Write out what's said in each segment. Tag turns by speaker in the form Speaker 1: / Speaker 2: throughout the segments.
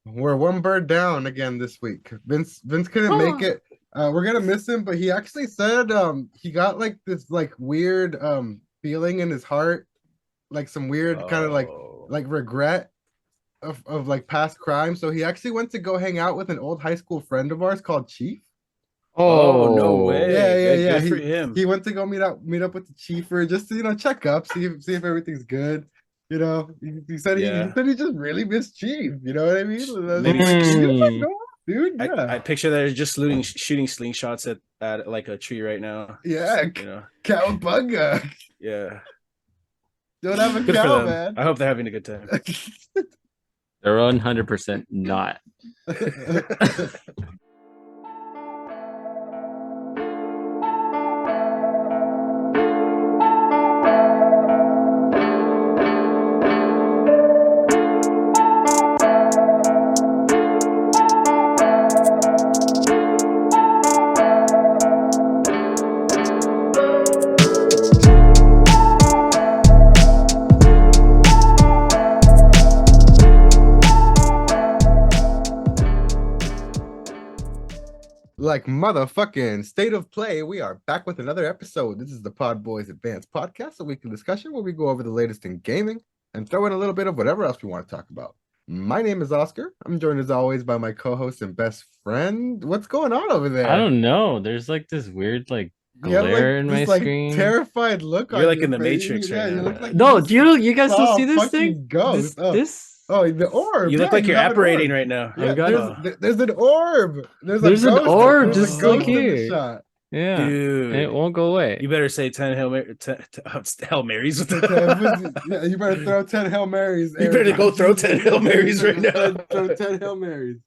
Speaker 1: We're one bird down again this week. Vince couldn't make
Speaker 2: Oh,
Speaker 1: it. We're gonna miss him, but he actually said he got like this like weird feeling in his heart, like some weird kind of
Speaker 3: Oh,
Speaker 1: like regret of like past crime. So he actually went to go hang out with an old high school friend of ours called Chief.
Speaker 3: oh, no
Speaker 1: Yeah,
Speaker 3: way.
Speaker 1: yeah,
Speaker 3: Good,
Speaker 1: yeah.
Speaker 3: good for
Speaker 1: He
Speaker 3: him.
Speaker 1: went to go meet up with the Chiefer just to check up, see if everything's good. He
Speaker 3: Yeah.
Speaker 1: said he just really missed Chief. You know what I mean?
Speaker 3: Maybe
Speaker 1: He was like,
Speaker 2: mm.
Speaker 1: no, dude, yeah.
Speaker 3: I picture that they're just shooting slingshots at like a tree right now.
Speaker 1: Yeah,
Speaker 3: You know.
Speaker 1: cowabunga.
Speaker 3: Yeah.
Speaker 1: Don't have a
Speaker 3: Good for
Speaker 1: cow,
Speaker 3: them.
Speaker 1: man.
Speaker 3: I hope they're having a good time.
Speaker 2: They're 100% not.
Speaker 1: Like motherfucking state of play, we are back with another episode. This is the PodBoyz Advanced Podcast, a weekly discussion where we go over the latest in gaming and throw in a little bit of whatever else we want to talk about. My name is Oscar. I'm joined as always by my co-host and best friend. What's going on over
Speaker 2: I
Speaker 1: there?
Speaker 2: don't know. There's like this weird like
Speaker 1: You have like
Speaker 2: glare in my
Speaker 1: this like
Speaker 2: screen.
Speaker 1: terrified look
Speaker 3: You're
Speaker 1: on
Speaker 3: like
Speaker 1: your
Speaker 3: in the
Speaker 1: face.
Speaker 3: Matrix right
Speaker 1: Yeah, you look
Speaker 3: now.
Speaker 1: like you
Speaker 2: No,
Speaker 1: just
Speaker 2: you guys don't
Speaker 1: saw
Speaker 2: see
Speaker 1: a
Speaker 2: this thing?
Speaker 1: fucking ghost.
Speaker 2: This
Speaker 1: Oh, the orb.
Speaker 3: You look
Speaker 1: Yeah,
Speaker 3: like
Speaker 1: you
Speaker 3: you're
Speaker 1: have an
Speaker 3: apparating
Speaker 1: orb.
Speaker 3: right now.
Speaker 1: Yeah,
Speaker 2: I've got
Speaker 3: Oh,
Speaker 1: there's an orb. There's a
Speaker 2: there's an
Speaker 1: ghost.
Speaker 2: orb
Speaker 1: There's a
Speaker 2: just like
Speaker 1: ghost in the
Speaker 2: here.
Speaker 1: shot.
Speaker 2: Yeah. And it
Speaker 3: dude.
Speaker 2: won't go away.
Speaker 3: You better say 10 Hail Marys.
Speaker 1: Yeah, you better throw 10 Hail Marys,
Speaker 3: You
Speaker 1: Aaron
Speaker 3: better go throw
Speaker 1: Rodgers.
Speaker 3: 10 Hail Marys right now.
Speaker 1: Throw 10 Hail Marys.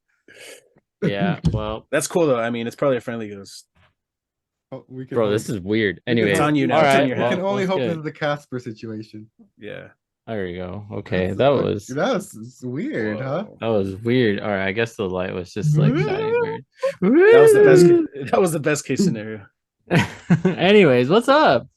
Speaker 2: Yeah, well,
Speaker 3: That's cool though. I mean, it's probably a friendly ghost.
Speaker 1: Oh, we can
Speaker 2: bro,
Speaker 1: only,
Speaker 2: this is weird.
Speaker 1: we can
Speaker 2: Anyway,
Speaker 3: It's
Speaker 1: hope,
Speaker 3: on you
Speaker 2: all
Speaker 3: now. It's on
Speaker 2: right.
Speaker 3: your
Speaker 1: we can
Speaker 3: head.
Speaker 2: Well,
Speaker 1: only
Speaker 2: that's
Speaker 1: hope this
Speaker 2: good.
Speaker 1: is the Casper situation.
Speaker 3: Yeah.
Speaker 2: There you go. Okay, that was
Speaker 1: That's weird, huh?
Speaker 3: Whoa.
Speaker 2: that was weird. All right, I guess the light was just like shining weird.
Speaker 3: That was the best. That was the best case scenario.
Speaker 2: Anyways, what's up,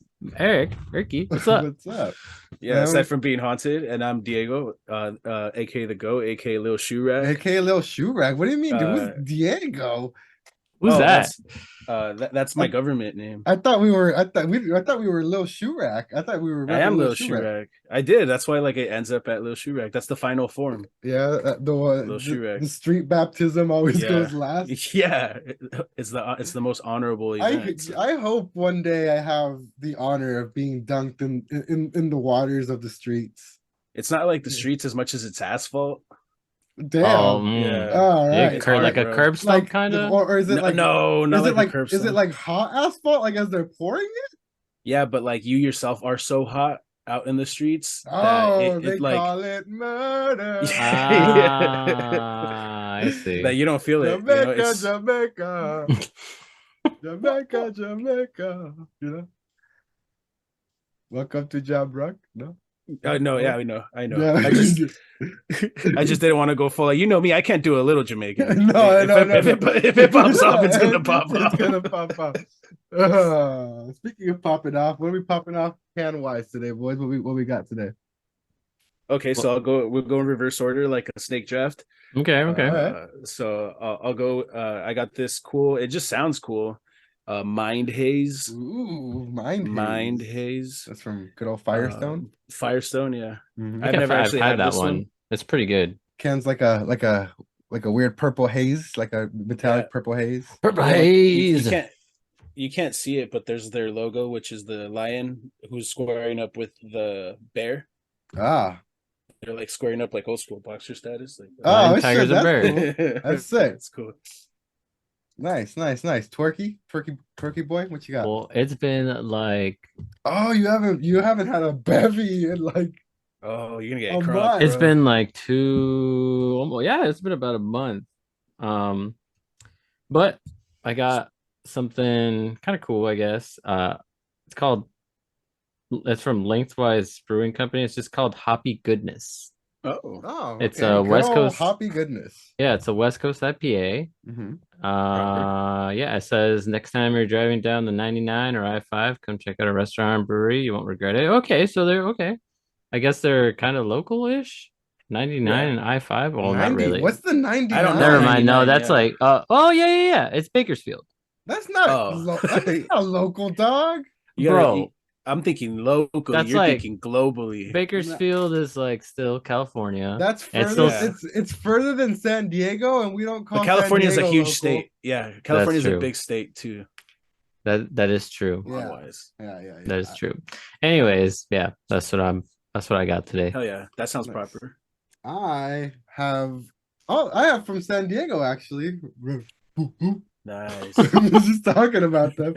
Speaker 2: Ricky? What's up?
Speaker 1: What's up?
Speaker 3: Yeah. Aside from being haunted, and I'm Diego, aka the Goat, aka Lil Shoe Rack.
Speaker 1: AK Lil Shoe Rag. What do you mean, dude? Who's
Speaker 3: Uh,
Speaker 1: Diego?
Speaker 2: Who's
Speaker 3: oh,
Speaker 2: that?
Speaker 3: that's my government name.
Speaker 1: I thought we were Lil Shoe Rack. I thought we were
Speaker 3: I am
Speaker 1: Lil
Speaker 3: Lil
Speaker 1: Shoe
Speaker 3: Shoe
Speaker 1: Rack.
Speaker 3: Rack. I did. That's why like it ends up at Lil Shoe Rack. That's the final form.
Speaker 1: Yeah,
Speaker 3: Lil Shoe Rack.
Speaker 1: the street baptism always
Speaker 3: Yeah.
Speaker 1: goes last.
Speaker 3: Yeah. It's the most honorable event.
Speaker 1: I hope one day I have the honor of being dunked in the waters of the streets.
Speaker 3: It's not like the streets as much as it's asphalt.
Speaker 1: Damn.
Speaker 3: Yeah.
Speaker 1: All right.
Speaker 3: It's hard,
Speaker 2: Like a
Speaker 3: bro.
Speaker 2: curb stomp
Speaker 1: Like,
Speaker 2: kind of.
Speaker 1: or is it like
Speaker 3: No, not
Speaker 1: is it
Speaker 3: like a
Speaker 1: like
Speaker 3: curb
Speaker 1: is it
Speaker 3: stomp.
Speaker 1: like hot asphalt like as they're pouring it?
Speaker 3: Yeah, but like you yourself are so hot out in the streets that
Speaker 1: Oh, they
Speaker 3: it like
Speaker 1: call it murder.
Speaker 2: I see.
Speaker 3: that you don't feel it.
Speaker 1: Jamaica, Jamaica, Jamaica, Jamaica. You know. Welcome to Jabrock. No.
Speaker 3: No, yeah, I know.
Speaker 1: Yeah.
Speaker 3: I just didn't want to go full. Like, you know me, I can't do a little Jamaican.
Speaker 1: No,
Speaker 3: If it pops off, it's gonna pop
Speaker 1: It's
Speaker 3: off.
Speaker 1: gonna pop off. Speaking of popping off, what are we popping off can wise today, boys? What we got today?
Speaker 3: Okay, so we'll go in reverse order like a snake draft.
Speaker 2: Okay.
Speaker 1: Alright.
Speaker 3: So I'll go. I got this cool. It just sounds cool. Mind Haze.
Speaker 1: Ooh,
Speaker 3: Mind Haze.
Speaker 1: That's from good old Firestone.
Speaker 3: Firestone, yeah.
Speaker 1: Mhm.
Speaker 3: I've never actually
Speaker 2: had
Speaker 3: had
Speaker 2: that
Speaker 3: this
Speaker 2: one. It's pretty good.
Speaker 1: Ken's like a weird purple haze, like a metallic purple haze.
Speaker 2: Purple
Speaker 3: Yeah, like,
Speaker 2: haze.
Speaker 3: you can't see it, but there's their logo, which is the lion who's squaring up with the bear.
Speaker 1: Ah.
Speaker 3: They're like squaring up like old school boxer status. Like
Speaker 1: Oh,
Speaker 2: Lion, tigers,
Speaker 1: shit,
Speaker 2: and
Speaker 1: that's
Speaker 2: bears.
Speaker 1: cool. That's sick.
Speaker 3: It's cool.
Speaker 1: Nice. Twerky boy, what you got?
Speaker 2: Well, it's been like
Speaker 1: Oh, you haven't had a bevy in like
Speaker 3: Oh, you're gonna get
Speaker 1: A
Speaker 3: crunk.
Speaker 1: month.
Speaker 2: it's
Speaker 3: bro.
Speaker 2: been like it's been about a month. But I got something kind of cool, I guess. It's from Lengthwise Brewing Company. It's just called Hoppy Goodness.
Speaker 1: Oh,
Speaker 2: It's
Speaker 1: okay.
Speaker 2: a
Speaker 1: Good
Speaker 2: West
Speaker 1: old
Speaker 2: Coast
Speaker 1: hoppy goodness.
Speaker 2: Yeah, it's a West Coast IPA.
Speaker 1: Mm-hmm.
Speaker 2: Yeah, it says next time you're driving down the 99 or I-5, come check out a restaurant and brewery. You won't regret it. Okay, so they're okay. I guess they're kind of local-ish. 99 and I-5? Well, not
Speaker 1: 90.
Speaker 2: really.
Speaker 1: What's the 99?
Speaker 3: I don't know.
Speaker 2: Never mind. No,
Speaker 3: 99,
Speaker 2: that's
Speaker 3: yeah.
Speaker 2: like oh yeah. It's Bakersfield.
Speaker 1: That's not
Speaker 3: Oh.
Speaker 1: that's not a local dog.
Speaker 2: Bro,
Speaker 3: I'm thinking locally.
Speaker 2: that's
Speaker 3: You're
Speaker 2: like
Speaker 3: thinking globally.
Speaker 2: Bakersfield is like still California.
Speaker 1: That's
Speaker 2: It's
Speaker 1: further.
Speaker 2: still
Speaker 1: It's further than San Diego, and we don't call
Speaker 3: But California is
Speaker 1: San
Speaker 3: a
Speaker 1: Diego
Speaker 3: huge
Speaker 1: local.
Speaker 3: state. Yeah, California is a
Speaker 2: true.
Speaker 3: big state too.
Speaker 2: that is true.
Speaker 1: Yeah.
Speaker 3: Otherwise,
Speaker 1: Yeah.
Speaker 2: That is true. Anyways, yeah, that's what I got today.
Speaker 3: hell yeah, that sounds
Speaker 1: Nice.
Speaker 3: proper.
Speaker 1: I have from San Diego actually.
Speaker 3: Nice.
Speaker 1: Just talking about them.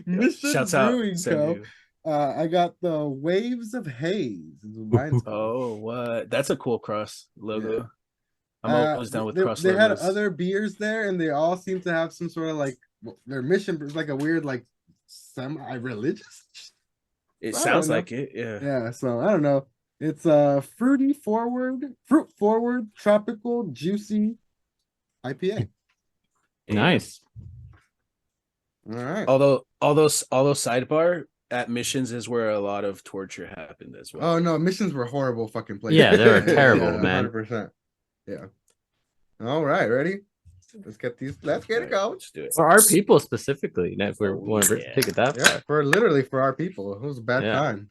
Speaker 1: Mission
Speaker 3: Shouts out,
Speaker 1: Brewing
Speaker 3: San
Speaker 1: Co.
Speaker 3: Diego.
Speaker 1: I got the Waves of Haze. is what mine's called.
Speaker 3: Oh, what? That's a cool cross logo.
Speaker 1: Yeah.
Speaker 3: I'm always down with cross
Speaker 1: they
Speaker 3: logos.
Speaker 1: had other beers there, and they all seem to have some sort of like their mission is like a weird like semi-religious.
Speaker 3: It
Speaker 1: I
Speaker 3: sounds
Speaker 1: don't know.
Speaker 3: like it. Yeah.
Speaker 1: Yeah, so I don't know. It's fruit forward, tropical, juicy IPA.
Speaker 2: Nice.
Speaker 1: All right.
Speaker 3: Although sidebar at missions is where a lot of torture happened as well.
Speaker 1: Oh no, missions were horrible fucking places.
Speaker 2: Yeah, they were terrible, man.
Speaker 1: 100%. Yeah. All right, ready? Let's get it
Speaker 3: Alright,
Speaker 1: going.
Speaker 3: let's do it.
Speaker 2: For our people specifically, if we
Speaker 3: Oh,
Speaker 2: want to
Speaker 3: yeah.
Speaker 2: take it that
Speaker 1: Yeah, for our people. It was a bad
Speaker 2: Yeah.
Speaker 1: time.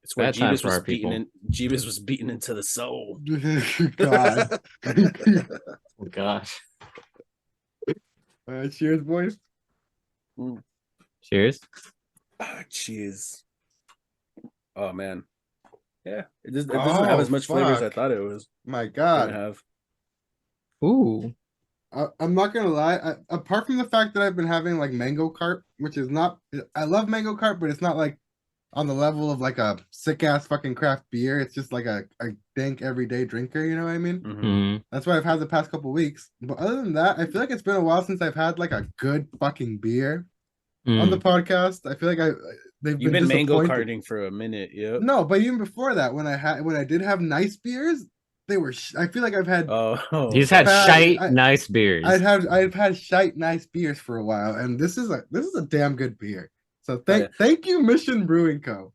Speaker 3: It's where
Speaker 2: Bad times
Speaker 3: Jeebus
Speaker 2: for
Speaker 3: was
Speaker 2: our people.
Speaker 3: Jeebus was beaten into the soul.
Speaker 1: God.
Speaker 2: Oh, gosh.
Speaker 1: All right, cheers, boys.
Speaker 2: Cheers.
Speaker 3: Ah, cheers. Oh man. Yeah. It doesn't have as much flavor as I
Speaker 1: fuck.
Speaker 3: thought it was
Speaker 1: My
Speaker 3: gonna
Speaker 1: God.
Speaker 3: have.
Speaker 2: Ooh.
Speaker 1: I'm not gonna lie. Apart from the fact that I've been having like mango carp, which is not, I love mango carp, but it's not like on the level of like a sick ass fucking craft beer. It's just like a dank everyday drinker. You know what I mean?
Speaker 3: Mhm.
Speaker 2: Mhm.
Speaker 1: That's what I've had the past couple weeks. But other than that, I feel like it's been a while since I've had like a good fucking beer on the
Speaker 2: Mm.
Speaker 1: podcast. I feel like they've
Speaker 3: You've been mango
Speaker 1: disappointed.
Speaker 3: carding for a minute. Yep.
Speaker 1: No, but even before that, when I did have nice beers, they were. I feel like I've had.
Speaker 3: Oh.
Speaker 2: He's had
Speaker 1: Bad-
Speaker 2: shite nice beers.
Speaker 1: I've had shite nice beers for a while, and this is a damn good beer. So
Speaker 3: Yeah.
Speaker 1: thank you, Mission Brewing Co.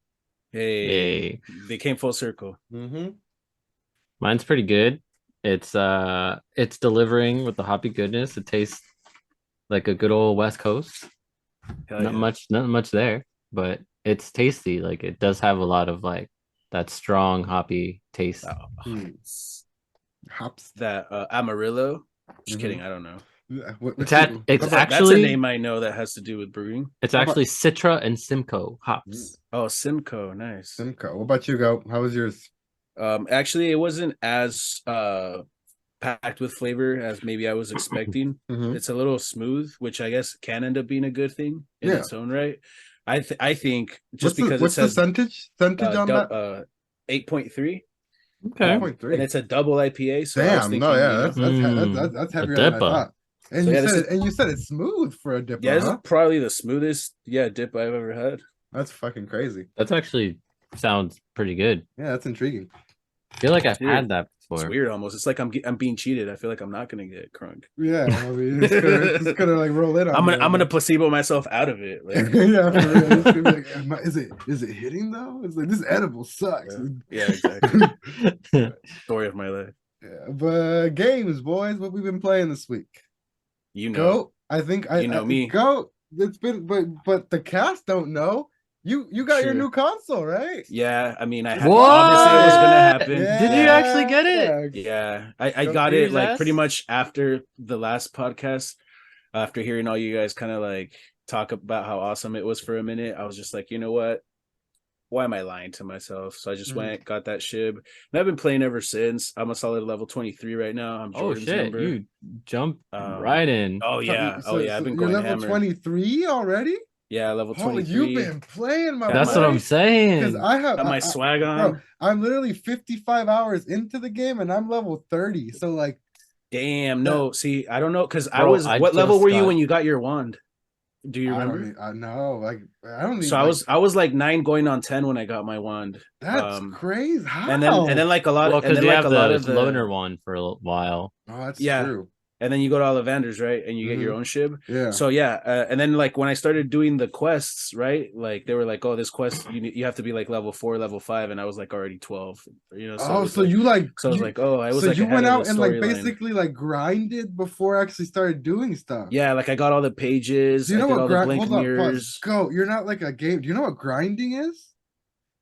Speaker 3: Hey.
Speaker 2: Yay.
Speaker 3: They came full circle.
Speaker 1: Mm-hmm.
Speaker 2: Mine's pretty good. It's delivering with the hoppy goodness. It tastes like a good old West Coast.
Speaker 3: Hell
Speaker 2: Not
Speaker 3: yeah.
Speaker 2: much there, but it's tasty. Like it does have a lot of like that strong hoppy taste.
Speaker 1: Hops.
Speaker 3: That Amarillo. Just
Speaker 1: Mhm.
Speaker 3: kidding. I don't know.
Speaker 2: It's
Speaker 3: That's
Speaker 2: actually
Speaker 3: a name I know that has to do with brewing.
Speaker 2: it's
Speaker 1: How about-
Speaker 2: actually Citra and Simcoe hops.
Speaker 3: Oh, Simcoe. Nice.
Speaker 1: Simcoe. What about you, Go? How was yours?
Speaker 3: Actually, it wasn't as packed with flavor as maybe I was expecting.
Speaker 1: Mhm.
Speaker 3: It's a little smooth, which I guess can end up being a good thing in
Speaker 1: Yeah.
Speaker 3: its own right. I think just
Speaker 1: What's
Speaker 3: because
Speaker 1: the
Speaker 3: it says
Speaker 1: percentage on that?
Speaker 3: 8.3,
Speaker 2: Okay.
Speaker 1: 8.3.
Speaker 3: and it's a double IPA. So I was
Speaker 1: Damn,
Speaker 3: thinking,
Speaker 1: no, yeah,
Speaker 3: you know,
Speaker 1: that's heavier
Speaker 2: a
Speaker 1: than I
Speaker 2: dipper.
Speaker 1: thought. And
Speaker 3: So,
Speaker 1: you
Speaker 3: yeah, this
Speaker 1: said you said it's smooth for a dipper.
Speaker 3: yeah, this
Speaker 1: huh?
Speaker 3: is probably the smoothest dip I've ever had.
Speaker 1: That's fucking crazy.
Speaker 2: That's actually sounds pretty good.
Speaker 1: Yeah, that's intriguing.
Speaker 2: I feel like I've
Speaker 3: Weird.
Speaker 2: had that
Speaker 3: It's
Speaker 2: before.
Speaker 3: weird almost. It's like I'm being cheated. I feel like I'm not gonna get crunk.
Speaker 1: Yeah, I mean, it's gonna like roll in on
Speaker 3: I'm
Speaker 1: you,
Speaker 3: gonna placebo myself out of it. Like,
Speaker 1: yeah, for real. It's gonna be like, is it hitting though? It's like this edible sucks.
Speaker 3: yeah, exactly. Story of my life.
Speaker 1: Yeah, but games, boys, what we've been playing this week.
Speaker 3: You know.
Speaker 1: Go. I think
Speaker 3: You know me.
Speaker 1: Go. It's been, but the cast don't know. You got your
Speaker 3: Sure.
Speaker 1: new console, right?
Speaker 3: Yeah, I mean,
Speaker 2: What?
Speaker 3: obviously it was gonna happen.
Speaker 2: Did you actually get it?
Speaker 3: Yeah, I
Speaker 1: Go
Speaker 3: got it
Speaker 2: Series
Speaker 3: like
Speaker 2: S?
Speaker 3: pretty much after the last podcast. After hearing all you guys kind of like talk about how awesome it was for a minute, I was just like, you know what? Why am I lying to myself? So I just went, got that shib, and I've been playing ever since. I'm a solid level 23 right now. I'm
Speaker 2: Oh
Speaker 3: Jordan's
Speaker 2: shit!
Speaker 3: number.
Speaker 2: You jumped right in.
Speaker 3: Oh yeah,
Speaker 1: So
Speaker 3: I've been
Speaker 1: you're
Speaker 3: going
Speaker 1: level
Speaker 3: hammer.
Speaker 1: 23 already.
Speaker 3: Yeah, level
Speaker 1: Oh,
Speaker 3: 23.
Speaker 1: you've been playing, my
Speaker 2: That's
Speaker 1: boy.
Speaker 2: what I'm saying.
Speaker 1: Because I have
Speaker 3: Got my swag on.
Speaker 1: bro, I'm literally 55 hours into the game and I'm level 30. So like,
Speaker 3: Damn, no. See, I don't know because I
Speaker 2: Bro,
Speaker 3: was.
Speaker 2: I
Speaker 3: What level
Speaker 2: just
Speaker 3: were you
Speaker 2: got-
Speaker 3: when you got your wand? Do you
Speaker 1: I
Speaker 3: remember?
Speaker 1: don't, I know, like I don't.
Speaker 3: So
Speaker 1: Even,
Speaker 3: I was like 9 going on 10 when I got my wand.
Speaker 1: That's crazy. How?
Speaker 3: And then like a lot.
Speaker 2: Well,
Speaker 3: and
Speaker 2: because
Speaker 3: then
Speaker 2: you
Speaker 3: like
Speaker 2: have
Speaker 3: a lot
Speaker 2: the
Speaker 3: of the
Speaker 2: loner one for a while.
Speaker 1: Oh, that's
Speaker 3: Yeah.
Speaker 1: true.
Speaker 3: and then you go to Ollivanders, right? And you get your own ship.
Speaker 1: Yeah.
Speaker 3: So yeah, and then like when I started doing the quests, right? Like they were like, oh, this quest you have to be like level 4, level 5, and I was like already 12. You know. So
Speaker 1: Oh, so you like
Speaker 3: so I was like, oh, I was
Speaker 1: so
Speaker 3: like
Speaker 1: you
Speaker 3: ahead
Speaker 1: went
Speaker 3: of
Speaker 1: out
Speaker 3: the
Speaker 1: and like
Speaker 3: storyline.
Speaker 1: basically like grinded before I actually started doing stuff.
Speaker 3: Yeah, like I got all the pages.
Speaker 1: Do you know
Speaker 3: I did
Speaker 1: what
Speaker 3: all the blank
Speaker 1: hold on, pause.
Speaker 3: mirrors.
Speaker 1: Go. You're not like a game. Do you know what grinding is?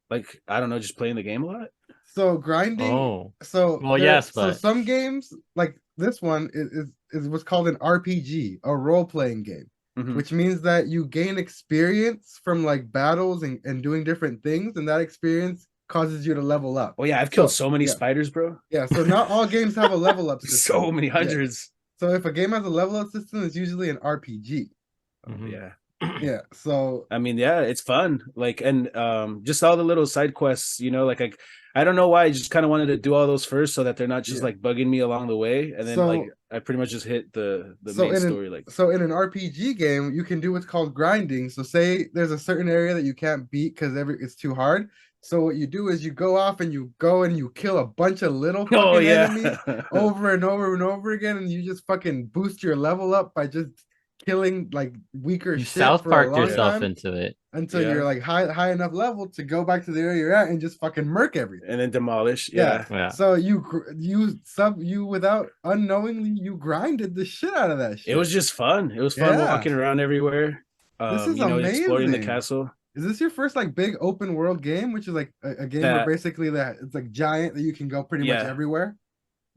Speaker 3: Like I don't know, just playing the game a lot.
Speaker 1: So grinding.
Speaker 2: Oh,
Speaker 1: So
Speaker 2: well, yes,
Speaker 1: so
Speaker 2: but
Speaker 1: some games like this one is what's called an RPG, a role playing game, which means that you gain experience from like battles and doing different things, and that experience causes you to level up.
Speaker 3: Oh yeah, I've killed so many spiders, bro.
Speaker 1: Yeah, so not all games have a level up system.
Speaker 3: So many hundreds.
Speaker 1: So if a game has a level up system, it's usually an RPG.
Speaker 3: Yeah.
Speaker 1: Yeah. So
Speaker 3: I mean, yeah, it's fun. Like, and just all the little side quests, you know, like I don't know why I just kind of wanted to do all those first so that they're not just like bugging me along the way. And then like I pretty much just hit the main story. Like
Speaker 1: so in an RPG game, you can do what's called grinding. So say there's a certain area that you can't beat because it's too hard. So what you do is you go off and you go and you kill a bunch of little fucking enemies over and over and over again, and you just fucking boost your level up by just killing like weaker
Speaker 2: you
Speaker 1: shit
Speaker 2: South
Speaker 1: for
Speaker 2: Parked
Speaker 1: a long
Speaker 2: yourself
Speaker 1: time
Speaker 2: into it
Speaker 1: until you're like high enough level to go back to the area you're at and just fucking murk everything
Speaker 3: and then demolish.
Speaker 2: Yeah.
Speaker 1: So you without unknowingly you grinded the shit out of that shit.
Speaker 3: It was just fun. It was fun walking around everywhere.
Speaker 1: This is
Speaker 3: you know,
Speaker 1: amazing.
Speaker 3: Exploring the castle.
Speaker 1: Is this your first like big open world game, which is like a game where basically that it's like giant that you can go pretty much everywhere?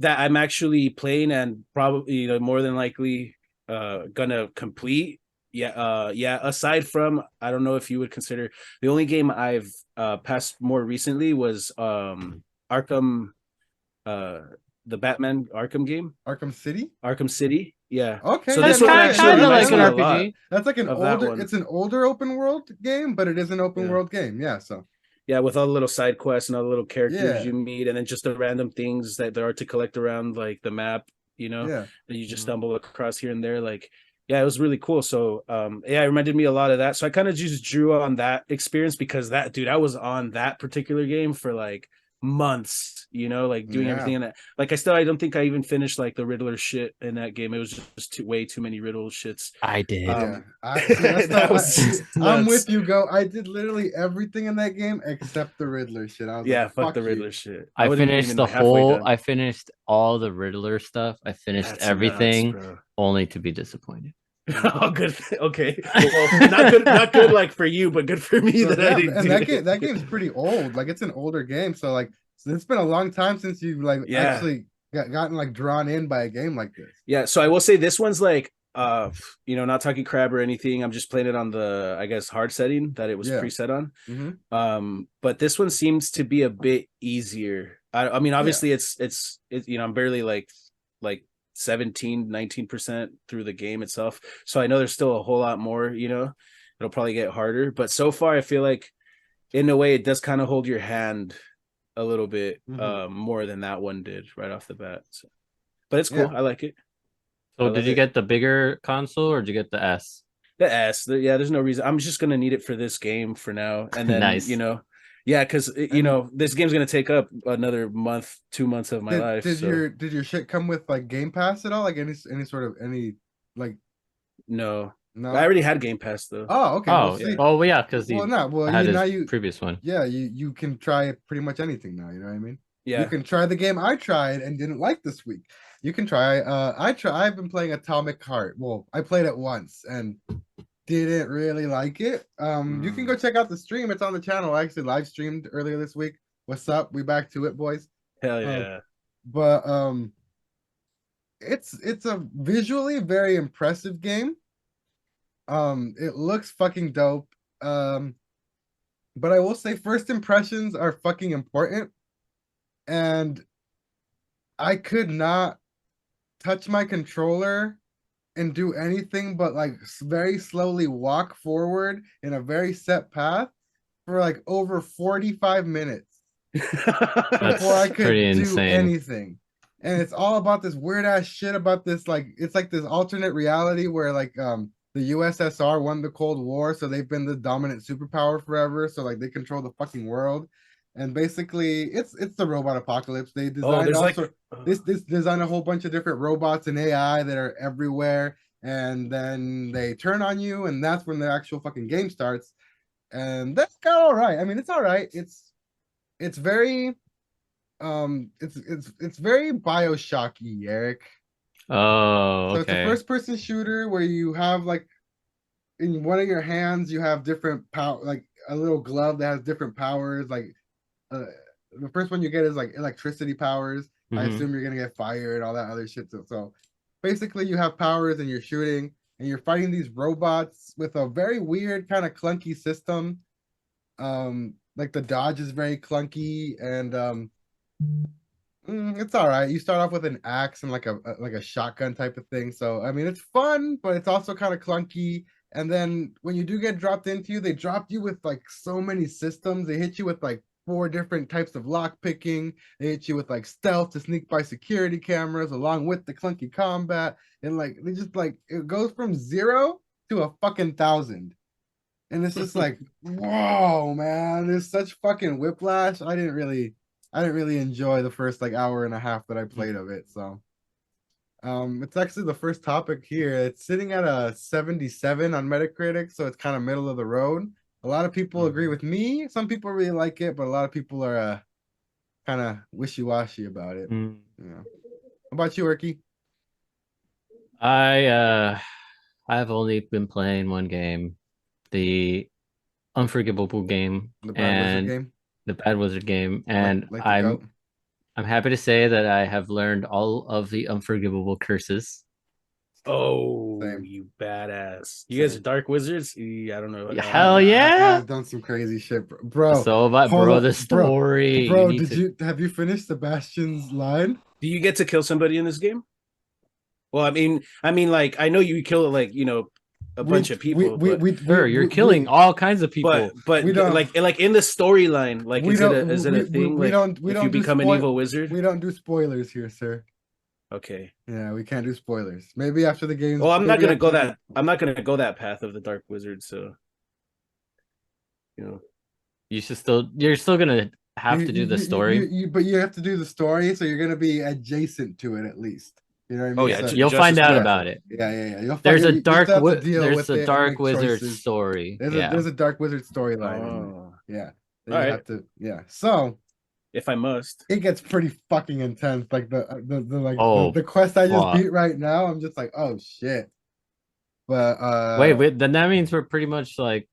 Speaker 3: That I'm actually playing and probably, you know, more than likely gonna complete. Aside from, I don't know if you would consider, the only game I've passed more recently was Arkham, the Batman Arkham game.
Speaker 1: Arkham
Speaker 3: City. Yeah.
Speaker 1: Okay.
Speaker 3: So
Speaker 2: that's
Speaker 3: this one
Speaker 2: kind
Speaker 3: actually
Speaker 2: of like an
Speaker 3: reminds me a
Speaker 2: RPG.
Speaker 3: lot
Speaker 1: That's like an
Speaker 3: of
Speaker 1: older. It's an older open world game, but it is an open world game. Yeah. So.
Speaker 3: Yeah, with all the little side quests and all the little characters you meet, and then just the random things that there are to collect around like the map, you know, that you just stumble across here and there. Like, yeah, it was really cool. So it reminded me a lot of that. So I kind of just drew on that experience because that dude, I was on that particular game for like months, you know, like doing everything in that. Like I don't think I even finished like the Riddler shit in that game. It was just way too many Riddle shits.
Speaker 2: I did.
Speaker 1: I'm with you, Go. I did literally everything in that game except the Riddler shit. I was like,
Speaker 3: fuck the Riddler shit.
Speaker 2: I finished I finished all the Riddler stuff. I finished everything only to be disappointed.
Speaker 3: Oh, good. Okay. Well, not good like for you, but good for me that I didn't.
Speaker 1: And that game's pretty old. Like it's an older game, so like it's been a long time since you've like actually gotten like drawn in by a game like this.
Speaker 3: Yeah. So I will say this one's like you know, not talking crab or anything. I'm just playing it on the, I guess, hard setting that it was preset on. But this one seems to be a bit easier. I mean, obviously it's you know, I'm barely like 19% through the game itself, so I know there's still a whole lot more, you know, it'll probably get harder, but so far I feel like in a way it does kind of hold your hand a little bit more than that one did right off the bat. So, but it's cool. I like it.
Speaker 2: So did you get the bigger console or did you get the S?
Speaker 3: The S. There's no reason. I'm just gonna need it for this game for now, and then you know, because you know this game's gonna take up another month, 2 months of my life.
Speaker 1: Did your shit come with like Game Pass at all? Like any sort of like?
Speaker 3: No. I already had Game Pass though.
Speaker 1: Oh, okay.
Speaker 2: Oh, yeah, because
Speaker 1: you
Speaker 2: previous one.
Speaker 1: Yeah, you can try pretty much anything now. You know what I mean?
Speaker 3: Yeah.
Speaker 1: You can try the game I tried and didn't like this week. You can try. I've been playing Atomic Heart. Well, I played it once and didn't really like it. You can go check out the stream. It's on the channel. I actually live streamed earlier this week. What's up? We back to it, boys.
Speaker 3: Hell yeah.
Speaker 1: But it's a visually very impressive game. It looks fucking dope. But I will say first impressions are fucking important. And I could not touch my controller and do anything but like very slowly walk forward in a very set path for like over 45 minutes before I could do anything. And it's all about this weird ass shit about this, like it's like this alternate reality where like the USSR won the Cold War, so they've been the dominant superpower forever, so like they control the fucking world. and basically it's the robot apocalypse. They
Speaker 3: Oh,
Speaker 1: designed
Speaker 3: there's like
Speaker 1: this design a whole bunch of different robots and AI that are everywhere, and then they turn on you, and that's when the actual fucking game starts. And that's kind of all right. I mean, it's all right. It's very it's very BioShocky, Eric.
Speaker 2: Oh,
Speaker 1: So it's a
Speaker 2: okay.
Speaker 1: first person shooter where you have like in one of your hands you have different power, like a little glove that has different powers. Like uh, the first one you get is like electricity powers. I
Speaker 2: Hmm.
Speaker 1: assume you're gonna get fire and all that other shit. So basically you have powers and you're shooting and you're fighting these robots with a very weird kind of clunky system. Like the dodge is very clunky and it's all right. You start off with an axe and like a shotgun type of thing. So I mean, it's fun, but it's also kind of clunky. And then when you do get dropped into you, they drop you with like so many systems. They hit you with like 4 different types of lock picking. They hit you with like stealth to sneak by security cameras, along with the clunky combat. And like they just like it goes from 0 to a fucking 1,000. And it's just like, whoa, man, there's such fucking whiplash. I didn't really enjoy the first like hour and a half that I played of it. So it's actually the first topic here. It's sitting at a 77 on Metacritic, so it's kind of middle of the road. A lot of people agree with me. Some people really like it, but a lot of people are kind of wishy-washy about it.
Speaker 2: Mm.
Speaker 1: Yeah. How about you, Erky?
Speaker 2: I've only been playing one game, the Unforgivable game,
Speaker 1: The Bad Wizard
Speaker 2: and
Speaker 1: game?
Speaker 2: the Bad Wizard game,
Speaker 1: Like
Speaker 2: and
Speaker 1: the goat?
Speaker 2: I'm happy to say that I have learned all of the unforgivable curses.
Speaker 3: oh,
Speaker 1: Same.
Speaker 3: you badass. You guys are
Speaker 1: Same.
Speaker 3: dark wizards? I don't know.
Speaker 2: Yeah, hell yeah!
Speaker 1: I've done some crazy shit, bro.
Speaker 2: So about
Speaker 1: Hold
Speaker 2: bro, the
Speaker 1: up, bro,
Speaker 2: story. You
Speaker 1: bro.
Speaker 2: need
Speaker 1: Did
Speaker 2: to.
Speaker 1: you have you finished Sebastian's line?
Speaker 3: Do you get to kill somebody in this game? Well, like I know you kill like a
Speaker 1: We
Speaker 3: bunch of people, but
Speaker 2: Sure, you're killing all kinds of people.
Speaker 1: we don't
Speaker 3: like in the storyline, like
Speaker 1: we don't
Speaker 3: is it a thing?
Speaker 1: we
Speaker 3: Like
Speaker 1: don't we
Speaker 3: if you
Speaker 1: don't do
Speaker 3: become an evil wizard?
Speaker 1: we don't do spoilers here, sir.
Speaker 3: Okay.
Speaker 1: Yeah, we can't do spoilers. Maybe after the games.
Speaker 3: Well,
Speaker 1: Maybe after
Speaker 3: I'm not gonna go that path of the dark wizard. So you know.
Speaker 2: You're still gonna have to do the story.
Speaker 1: but you have to do the story, so you're gonna be adjacent to it at least. You know what I
Speaker 3: Oh
Speaker 1: mean?
Speaker 3: yeah,
Speaker 1: So
Speaker 2: You'll
Speaker 3: just
Speaker 2: find
Speaker 3: as
Speaker 2: out
Speaker 3: much.
Speaker 2: about it.
Speaker 1: yeah.
Speaker 2: There's a
Speaker 1: you still have to deal
Speaker 2: there's
Speaker 1: with
Speaker 2: a
Speaker 1: it and
Speaker 2: dark
Speaker 1: make
Speaker 2: wizard
Speaker 1: choices.
Speaker 2: story.
Speaker 1: There's
Speaker 2: Yeah.
Speaker 1: a dark wizard storyline in it.
Speaker 3: Oh,
Speaker 1: Yeah. That
Speaker 3: all
Speaker 1: you
Speaker 3: right.
Speaker 1: have to So
Speaker 3: If I must.
Speaker 1: it gets pretty fucking intense. Like
Speaker 2: Oh,
Speaker 1: the quest I just
Speaker 2: fuck.
Speaker 1: beat right now, I'm just like, oh shit. But
Speaker 2: Wait, then that means we're pretty much like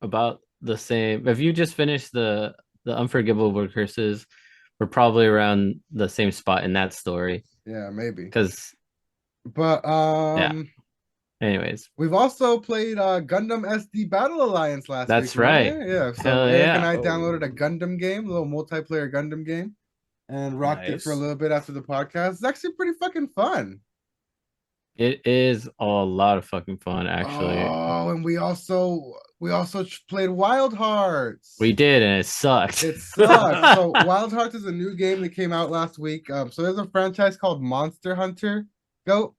Speaker 2: about the same. If you just finished the unforgivable curses, we're probably around the same spot in that story.
Speaker 1: yeah, maybe.
Speaker 2: Because
Speaker 1: But
Speaker 2: yeah. Anyways,
Speaker 1: we've also played Gundam SD Battle Alliance last
Speaker 2: that's
Speaker 1: week.
Speaker 2: right.
Speaker 1: Remember? Yeah. So
Speaker 2: Hell
Speaker 1: Eric and
Speaker 2: yeah.
Speaker 1: I
Speaker 3: Oh.
Speaker 1: downloaded a Gundam game, a little multiplayer Gundam game, and rocked it for a
Speaker 3: Nice.
Speaker 1: little bit after the podcast. It's actually pretty fucking fun.
Speaker 2: It is a lot of fucking fun, actually.
Speaker 1: Oh, and we also played Wild Hearts.
Speaker 2: We did, and it sucked.
Speaker 1: It sucks. So Wild Hearts is a new game that came out last week. So there's a franchise called Monster Hunter Go,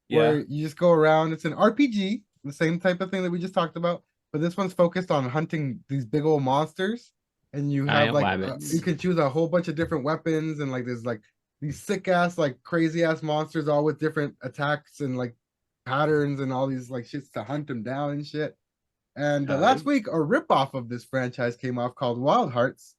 Speaker 1: where
Speaker 3: Yeah.
Speaker 1: you just go around. It's an RPG, the same type of thing that we just talked about, but this one's focused on hunting these big old monsters. And you have
Speaker 2: Giant
Speaker 1: like
Speaker 2: wabbits.
Speaker 1: you can choose a whole bunch of different weapons, and like there's like these sick ass like crazy ass monsters, all with different attacks and like patterns and all these like shits to hunt them down and shit. And last week, a ripoff of this franchise came off called Wild Hearts,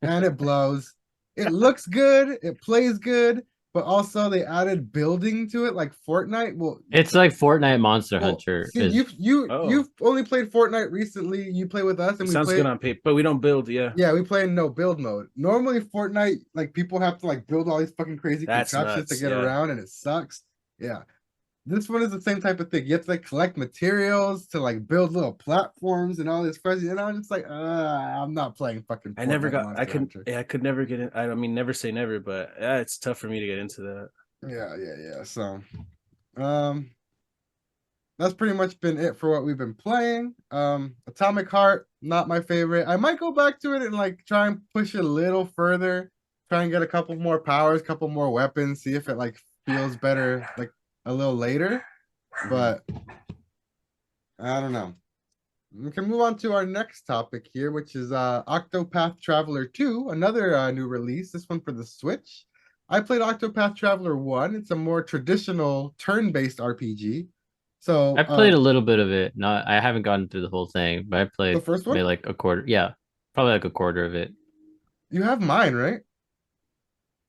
Speaker 1: and it blows. It looks good, it plays good, but also they added building to it like Fortnite. Well,
Speaker 2: It's like Fortnite Monster Hunter.
Speaker 1: See, you've
Speaker 3: Oh.
Speaker 1: only played Fortnite recently. You play with us, and we
Speaker 3: Sounds
Speaker 1: play.
Speaker 3: good on paper, but we don't build. Yeah.
Speaker 1: Yeah, we play in no build mode. Normally, Fortnite, like people have to like build all these fucking crazy
Speaker 3: That's
Speaker 1: contraptions to
Speaker 3: nuts,
Speaker 1: get
Speaker 3: yeah.
Speaker 1: around, and it sucks. Yeah. This one is the same type of thing. You have to like collect materials to like build little platforms and all this crazy. And I'm just like, I'm not playing fucking.
Speaker 3: I never
Speaker 1: Fortnite
Speaker 3: got.
Speaker 1: Monster Hunter.
Speaker 3: I could never get in. I mean, never say never, but yeah, it's tough for me to get into that.
Speaker 1: Yeah. So, that's pretty much been it for what we've been playing. Atomic Heart, not my favorite. I might go back to it and like try and push it a little further, try and get a couple more powers, couple more weapons, see if it like feels better like a little later. But I don't know. We can move on to our next topic here, which is Octopath Traveler 2, another new release, this one for the Switch. I played Octopath Traveler 1. It's a more traditional turn-based RPG. So
Speaker 2: I played a little bit of it. Not, I haven't gotten through the whole thing, but I
Speaker 1: the
Speaker 2: played
Speaker 1: first one,
Speaker 2: maybe like a quarter. Yeah, probably like a quarter of it.
Speaker 1: you have mine, right?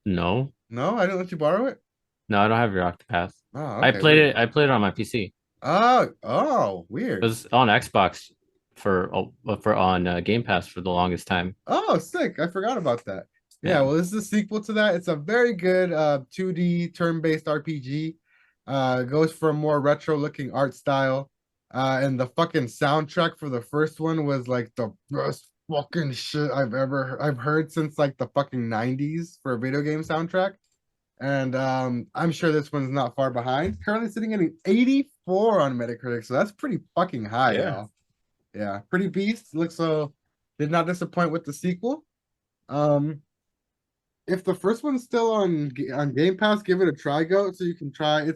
Speaker 2: No,
Speaker 1: No, I didn't let you borrow it.
Speaker 2: no, I don't have your Octopath.
Speaker 1: Oh,
Speaker 2: I
Speaker 1: okay,
Speaker 2: played
Speaker 1: weird.
Speaker 2: it. I played it on my PC.
Speaker 1: Oh,
Speaker 2: It
Speaker 1: weird.
Speaker 2: was on Xbox for on Game Pass for the longest time.
Speaker 1: Oh, sick. I forgot about that. Yeah,
Speaker 2: Yeah.
Speaker 1: well, this is a sequel to that. It's a very good 2D turn-based RPG. Goes for a more retro-looking art style. And the fucking soundtrack for the first one was like the best fucking shit I've heard since like the fucking 90s for a video game soundtrack. And I'm sure this one's not far behind. Currently sitting at an 84 on Metacritic, so that's pretty fucking high,
Speaker 3: Yeah.
Speaker 1: y'all. Yeah, pretty beast. Looks so did not disappoint with the sequel. Um, if the first one's still on Game Pass, give it a try, go so you can try.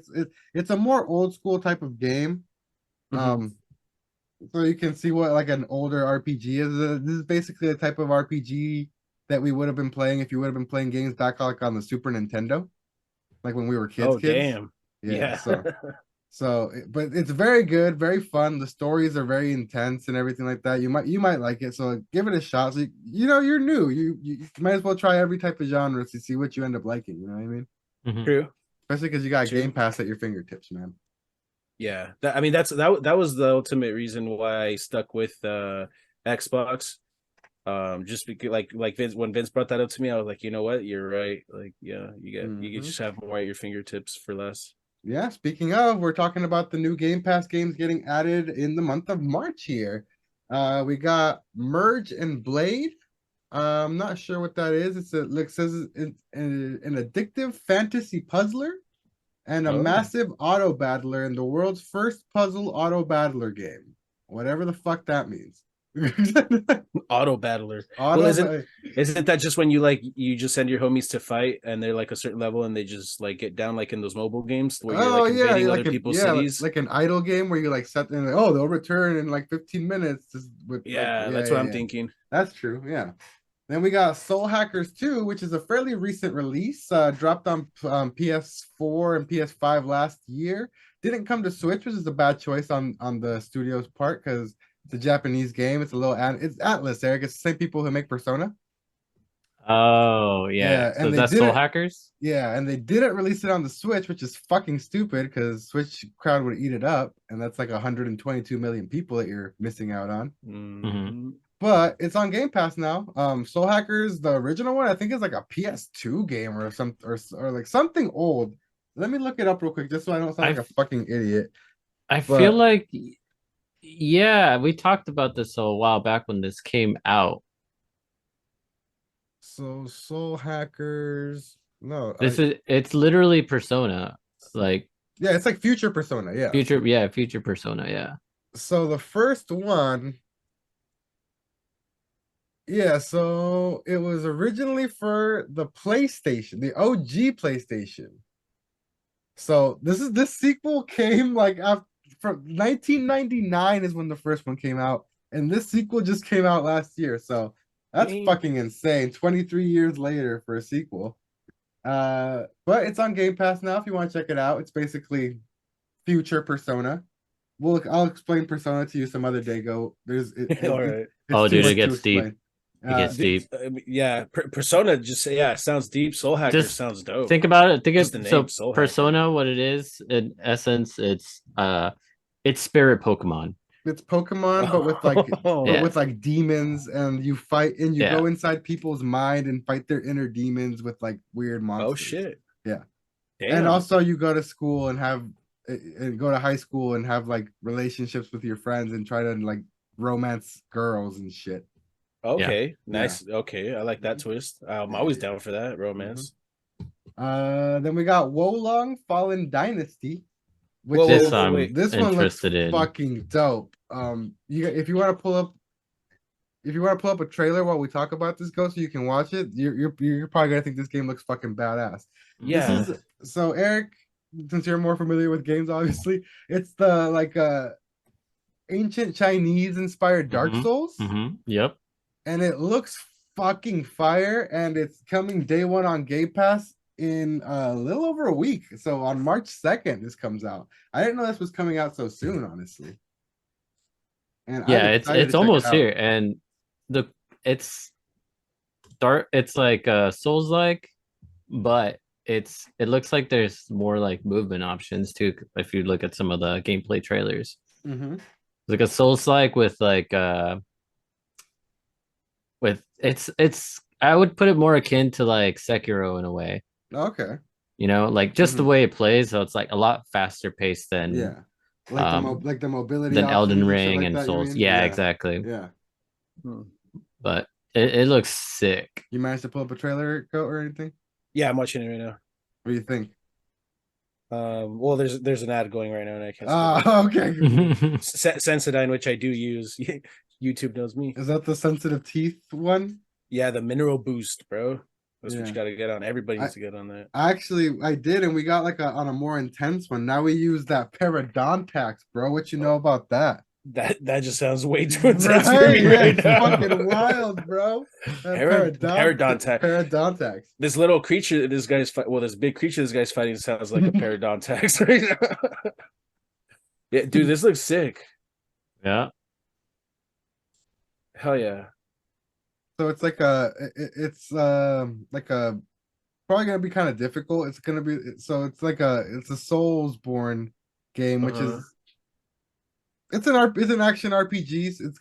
Speaker 1: It's a more old school type of game. Um, so you can see what like an older RPG is. This is basically the type of RPG that we would have been playing if you would have been playing games back like on the Super Nintendo, like when we were kids.
Speaker 3: Oh, damn.
Speaker 1: Yeah.
Speaker 3: Yeah.
Speaker 1: But it's very good, very fun. The stories are very intense and everything like that. You might like it, so give it a shot. So you're new. You might as well try every type of genre to see what you end up liking. You know what I mean?
Speaker 2: Mhm.
Speaker 3: True.
Speaker 1: Especially because you got
Speaker 3: True.
Speaker 1: Game Pass at your fingertips, man.
Speaker 3: Yeah. I mean, that was the ultimate reason why I stuck with Xbox. Just because like Vince, when Vince brought that up to me, I was like, you know what, you're right. Like, yeah, you can just have more at your fingertips for less.
Speaker 1: Yeah, speaking of, we're talking about the new Game Pass games getting added in the month of March here. We got Merge and Blade. I'm not sure what that is. Says it's an addictive fantasy puzzler and a
Speaker 3: Oh.
Speaker 1: massive auto battler in the world's first puzzle auto battler game. Whatever the fuck that means.
Speaker 3: Auto battler.
Speaker 1: Auto
Speaker 3: Well, isn't that just when you just send your homies to fight and they're like a certain level and they just like get down like in those mobile games where you're like invading other people's cities?
Speaker 1: like an idle game where you like set them like, oh, they'll return in like 15 minutes.
Speaker 3: That's what I'm thinking.
Speaker 1: That's true. Yeah. Then we got Soul Hackers 2, which is a fairly recent release. Dropped on PS4 and PS5 last year. Didn't come to Switch, which is a bad choice on the studio's part because it's a Japanese game. It's a little it's Atlas, Eric. It's the same people who make Persona.
Speaker 2: Oh yeah. So
Speaker 1: and
Speaker 2: that's Soul Hackers.
Speaker 1: Yeah, and they didn't release it on the Switch, which is fucking stupid because Switch crowd would eat it up, and that's like 122 million people that you're missing out on.
Speaker 2: Mm-hmm.
Speaker 1: But it's on Game Pass now. Soul Hackers, the original one, I think is like a PS2 game or something, or like something old. Let me look it up real quick, just so I don't sound like a fucking idiot.
Speaker 2: I feel like, yeah, we talked about this a while back when this came out.
Speaker 1: So Soul Hackers, no,
Speaker 2: it's literally Persona, like
Speaker 1: yeah, it's like future Persona, yeah,
Speaker 2: future Persona, yeah.
Speaker 1: So the first one. Yeah, so it was originally for the PlayStation, the OG PlayStation. So this sequel came like after from 1999 is when the first one came out, and this sequel just came out last year. So that's fucking insane. 23 years later for a sequel. But it's on Game Pass now if you want to check it out. It's basically future Persona. I'll explain Persona to you some other day. All
Speaker 3: right.
Speaker 2: Dude, it gets deep. It gets deep.
Speaker 3: Yeah, Persona just sounds deep. Soul Hacker sounds dope.
Speaker 2: Think about it. Think
Speaker 3: just
Speaker 2: of so Persona, Hacker. What it is in essence, it's spirit Pokemon.
Speaker 1: It's Pokemon, but with like with like demons, and you fight and you go inside people's mind and fight their inner demons with like weird monsters.
Speaker 3: Oh shit!
Speaker 1: Yeah,
Speaker 3: damn.
Speaker 1: And also you go to school and go to high school and have like relationships with your friends and try to like romance girls and shit.
Speaker 3: Okay, nice. Yeah. Okay, I like that twist. I'm always down for that romance.
Speaker 1: Then we got Wolong Fallen Dynasty.
Speaker 2: Which this one looks
Speaker 1: fucking dope. If you want to pull up a trailer while we talk about this, so you can watch it. You're probably gonna think this game looks fucking badass.
Speaker 3: Yeah.
Speaker 1: So Eric, since you're more familiar with games, obviously, it's the ancient Chinese inspired Dark Souls,
Speaker 2: Yep.
Speaker 1: and it looks fucking fire. And it's coming day one on Game Pass in a little over a week. So on March 2nd, this comes out. I didn't know this was coming out so soon, honestly. And
Speaker 2: Yeah,
Speaker 1: I'm
Speaker 2: it's
Speaker 1: excited to check it
Speaker 2: almost
Speaker 1: out.
Speaker 2: here, and it's dark. It's like Souls like, but it looks like there's more like movement options too. If you look at some of the gameplay trailers,
Speaker 1: Mhm.
Speaker 2: like a Souls like with it's I would put it more akin to like Sekiro in a way.
Speaker 1: Okay.
Speaker 2: You know, like just the
Speaker 1: Mhm.
Speaker 2: way it plays, so it's like a lot faster paced than
Speaker 1: Yeah. Like the mobility
Speaker 2: Elden
Speaker 1: options and shit
Speaker 2: Ring
Speaker 1: like
Speaker 2: and
Speaker 1: that, you
Speaker 2: Souls.
Speaker 1: mean?
Speaker 2: Yeah, exactly.
Speaker 1: Yeah.
Speaker 2: But it looks sick.
Speaker 1: You managed to pull up a trailer or anything?
Speaker 3: Yeah, I'm watching it right now.
Speaker 1: What do you think?
Speaker 3: Well, there's an ad going right now, and I can't.
Speaker 1: Okay.
Speaker 3: Sensodyne, which I do use. YouTube knows me.
Speaker 1: Is that the sensitive teeth one?
Speaker 3: Yeah, the mineral boost, bro. That's what
Speaker 1: Yeah.
Speaker 3: you got to get on. Everybody needs to get on that.
Speaker 1: Actually, I did, and we got like on a more intense one. Now we use that Parodontax, bro. What you know about that?
Speaker 3: That just sounds way too intense for
Speaker 1: Right?
Speaker 3: me
Speaker 1: Yeah,
Speaker 3: right
Speaker 1: it's
Speaker 3: now.
Speaker 1: fucking wild, bro.
Speaker 3: Parodontax.
Speaker 1: Parodontax.
Speaker 3: This little creature, this big creature this guy's fighting sounds like a parodontax right now. Yeah, dude, this looks sick.
Speaker 2: Yeah.
Speaker 3: Hell yeah.
Speaker 1: So it's like like a probably gonna be kind of difficult. It's gonna be it's like it's a Soulsborne game, which is it's an action RPGs. It's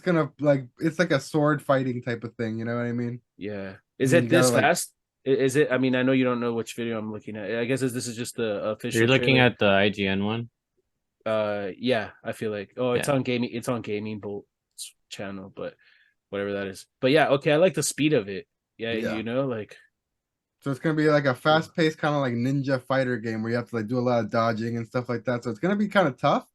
Speaker 1: gonna like it's like a sword fighting type of thing. You know what I mean?
Speaker 3: Yeah. Is
Speaker 1: And
Speaker 3: it this
Speaker 1: gotta,
Speaker 3: fast? Is it? I mean, I know you don't know which video I'm looking at. I guess this is just the official.
Speaker 2: You're looking
Speaker 3: trailer.
Speaker 2: at the IGN one.
Speaker 3: Yeah, I feel like it's on gaming. It's on Gaming Bolt's channel, but whatever that is. But yeah, okay, I like the speed of it. Yeah,
Speaker 1: Yeah.
Speaker 3: you know, like
Speaker 1: so it's gonna be like a fast paced kind of like ninja fighter game where you have to like do a lot of dodging and stuff like that. So it's gonna be kind of tough,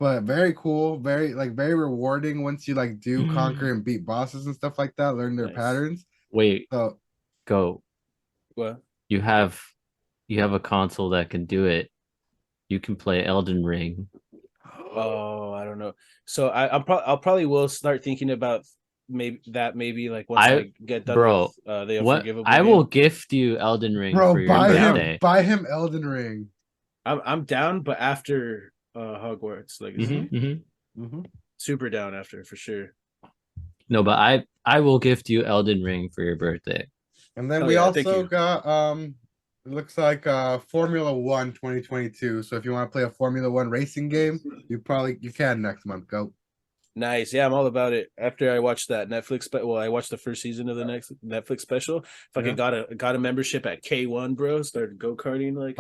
Speaker 1: but very cool, very rewarding once you like do conquer and beat bosses and stuff like that, learn their
Speaker 3: Nice.
Speaker 1: patterns.
Speaker 2: Wait,
Speaker 1: So
Speaker 2: go.
Speaker 3: what?
Speaker 2: You have a console that can do it. You can play Elden Ring.
Speaker 3: Oh, I don't know. So I'll probably will start thinking about maybe like once I get done with the Unforgivable.
Speaker 2: I will gift you Elden Ring
Speaker 1: bro,
Speaker 2: for your birthday.
Speaker 1: buy him Elden Ring.
Speaker 3: I'm down, but after Hogwarts Legacy. Super down after for sure.
Speaker 2: No, but I will gift you Elden Ring for your birthday.
Speaker 1: And then we also got it looks like Formula 1 2022. So if you want to play a Formula 1 racing game, you can next month. Go.
Speaker 3: Nice. Yeah, I'm all about it. After I watched that Netflix I watched the first season of the next Netflix special. Fucking got a membership at K1, bro. Started go-karting like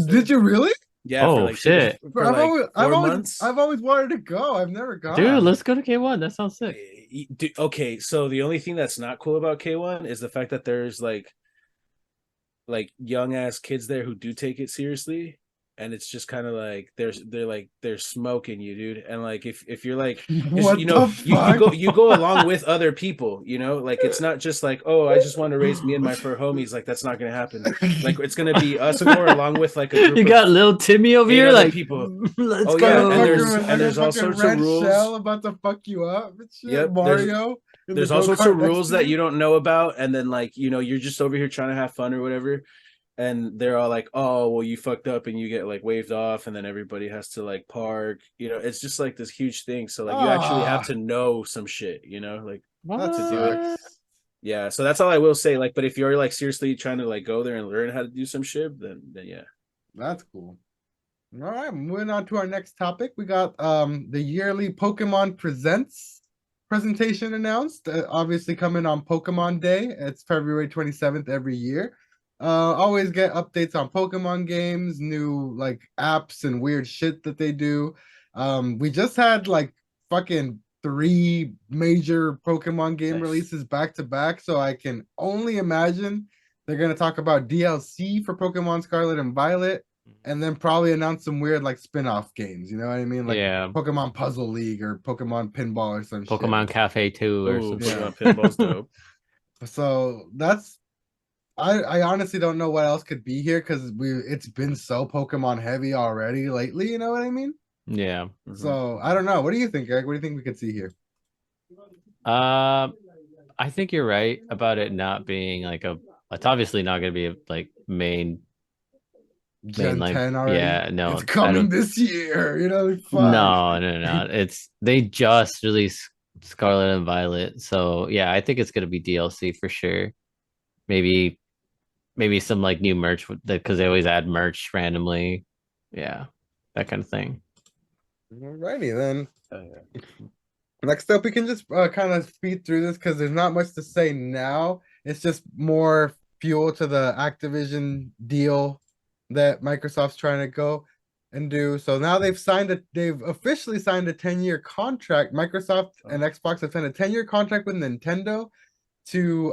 Speaker 1: did you really?
Speaker 3: Yeah,
Speaker 2: oh shit.
Speaker 1: I've always wanted to go. I've never gone.
Speaker 2: Dude, let's go to K1. That sounds sick.
Speaker 3: Okay, so the only thing that's not cool about K1 is the fact that there's like young ass kids there who do take it seriously, and it's just kind of like they're smoking you, dude. And like if you're like you go along with other people, you know, like it's not just like, oh, I just want to raise me and my fur homies. Like that's not gonna happen. Like it's gonna be us or along with like a group.
Speaker 2: You got little Timmy over here, like
Speaker 3: people.
Speaker 2: Let's
Speaker 3: go.
Speaker 1: Yeah,
Speaker 3: and there's all sorts of rules.
Speaker 1: Shell about to fuck you up.
Speaker 3: Yep,
Speaker 1: Mario.
Speaker 3: There's all sorts of rules that you don't know about, and then like, you know, you're just over here trying to have fun or whatever, and they're all like, oh well, you fucked up, and you get like waved off, and then everybody has to like park, you know. It's just like this huge thing, so like you actually have to know some shit, you know, like to do it. Yeah, so that's all I will say. Like, but if you're like seriously trying to like go there and learn how to do some shit, then yeah,
Speaker 1: that's cool. All right, moving on to our next topic. We got the yearly Pokemon Presents presentation announced, obviously coming on Pokemon Day. It's February 27th every year. Always get updates on Pokemon games, new like apps and weird shit that they do. We just had like fucking 3 major Pokemon game releases back to back, so I can only imagine they're gonna talk about DLC for Pokemon Scarlet and Violet, and then probably announce some weird like spin-off games, you know what I mean? Like Pokemon Puzzle League or Pokemon Pinball or some
Speaker 2: Pokemon
Speaker 1: shit.
Speaker 2: Cafe 2 or something.
Speaker 3: Pokemon Pinball's dope.
Speaker 1: So that's I honestly don't know what else could be here because it's been so Pokemon heavy already lately, you know what I mean?
Speaker 2: Yeah.
Speaker 1: So I don't know. What do you think, Eric? What do you think we could see here?
Speaker 2: I think you're right about it not being like a. It's obviously not going to be a like main
Speaker 1: Gen
Speaker 2: like
Speaker 1: 10 already.
Speaker 2: yeah no
Speaker 1: It's
Speaker 2: I
Speaker 1: coming
Speaker 2: don't
Speaker 1: this year. You know, fuck.
Speaker 2: no it's they just released Scarlet and Violet, so yeah, I think it's going to be DLC for sure. Maybe some like new merch because they always add merch randomly. Yeah, that kind of thing.
Speaker 1: Alrighty then. Next up, we can just kind of speed through this because there's not much to say now. It's just more fuel to the Activision deal that Microsoft's trying to go and do. So now they've officially signed a 10-year contract. Microsoft and Xbox have signed a 10-year contract with Nintendo to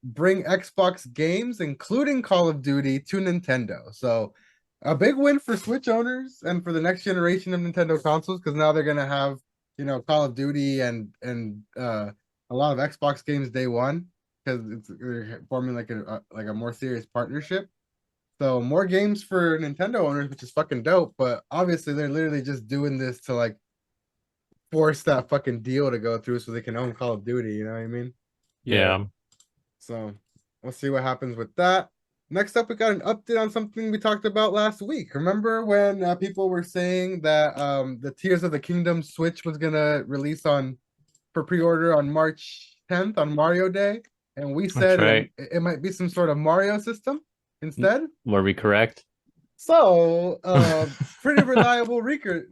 Speaker 1: bring Xbox games, including Call of Duty, to Nintendo. So a big win for Switch owners and for the next generation of Nintendo consoles, because now they're gonna have, you know, Call of Duty and a lot of Xbox games day one, because it's forming like a more serious partnership. So more games for Nintendo owners, which is fucking dope. But obviously they're literally just doing this to like force that fucking deal to go through so they can own Call of Duty. You know what I mean?
Speaker 2: Yeah.
Speaker 1: So we'll see what happens with that. Next up, we got an update on something we talked about last week. Remember when people were saying that the Tears of the Kingdom Switch was gonna release for pre-order on March 10th on Mario Day, and we said
Speaker 2: right.
Speaker 1: it might be some sort of Mario system instead.
Speaker 2: Were we correct?
Speaker 1: So, pretty reliable leaker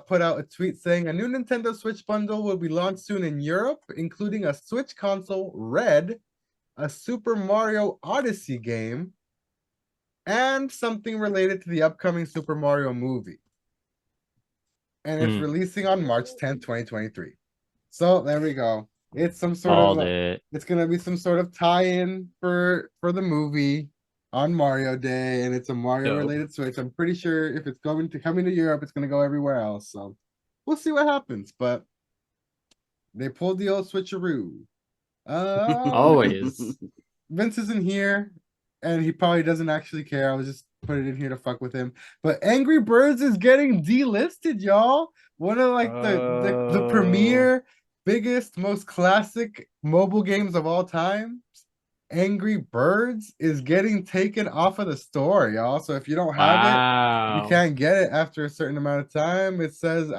Speaker 1: put out a tweet saying a new Nintendo Switch bundle will be launched soon in Europe, including a Switch console, Red, a Super Mario Odyssey game, and something related to the upcoming Super Mario movie. And it's releasing on March 10th, 2023. So there we go. It's some sort it's gonna be some sort of tie-in for the movie on Mario Day, and it's a Mario related Switch. I'm pretty sure if it's coming to Europe, it's gonna go everywhere else. So we'll see what happens. But they pulled the old switcheroo.
Speaker 2: Always.
Speaker 1: Vince isn't here, and he probably doesn't actually care. I was just putting it in here to fuck with him. But Angry Birds is getting delisted, y'all. One of like the premier, biggest, most classic mobile games of all time. Angry Birds is getting taken off of the store, y'all. So if you don't have it, you can't get it after a certain amount of time. It says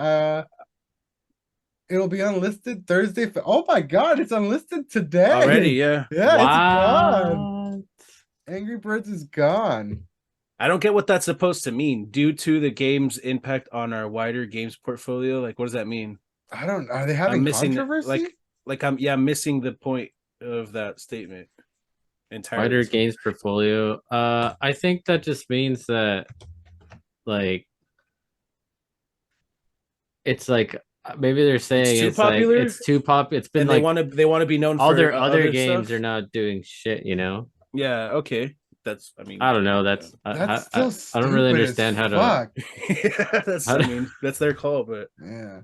Speaker 1: it'll be unlisted Thursday. Oh my god, it's unlisted today
Speaker 3: already. Yeah,
Speaker 1: it's gone. Angry Birds is gone.
Speaker 3: I don't get what that's supposed to mean. Due to the game's impact on our wider games portfolio, like what does that mean?
Speaker 1: I don't. Are they having controversy?
Speaker 3: I'm missing the point of that statement entirely.
Speaker 2: Wider games portfolio. I think that just means that like it's like maybe they're saying it's popular. Like, it's too pop. It's been
Speaker 3: and
Speaker 2: like
Speaker 3: they want to be known
Speaker 2: all
Speaker 3: for
Speaker 2: their other games
Speaker 3: stuff?
Speaker 2: are not doing shit, you know.
Speaker 3: Yeah. Okay. That's. I mean.
Speaker 2: I don't know. That's I don't really understand how to.
Speaker 3: Yeah, that's their call, but
Speaker 1: yeah.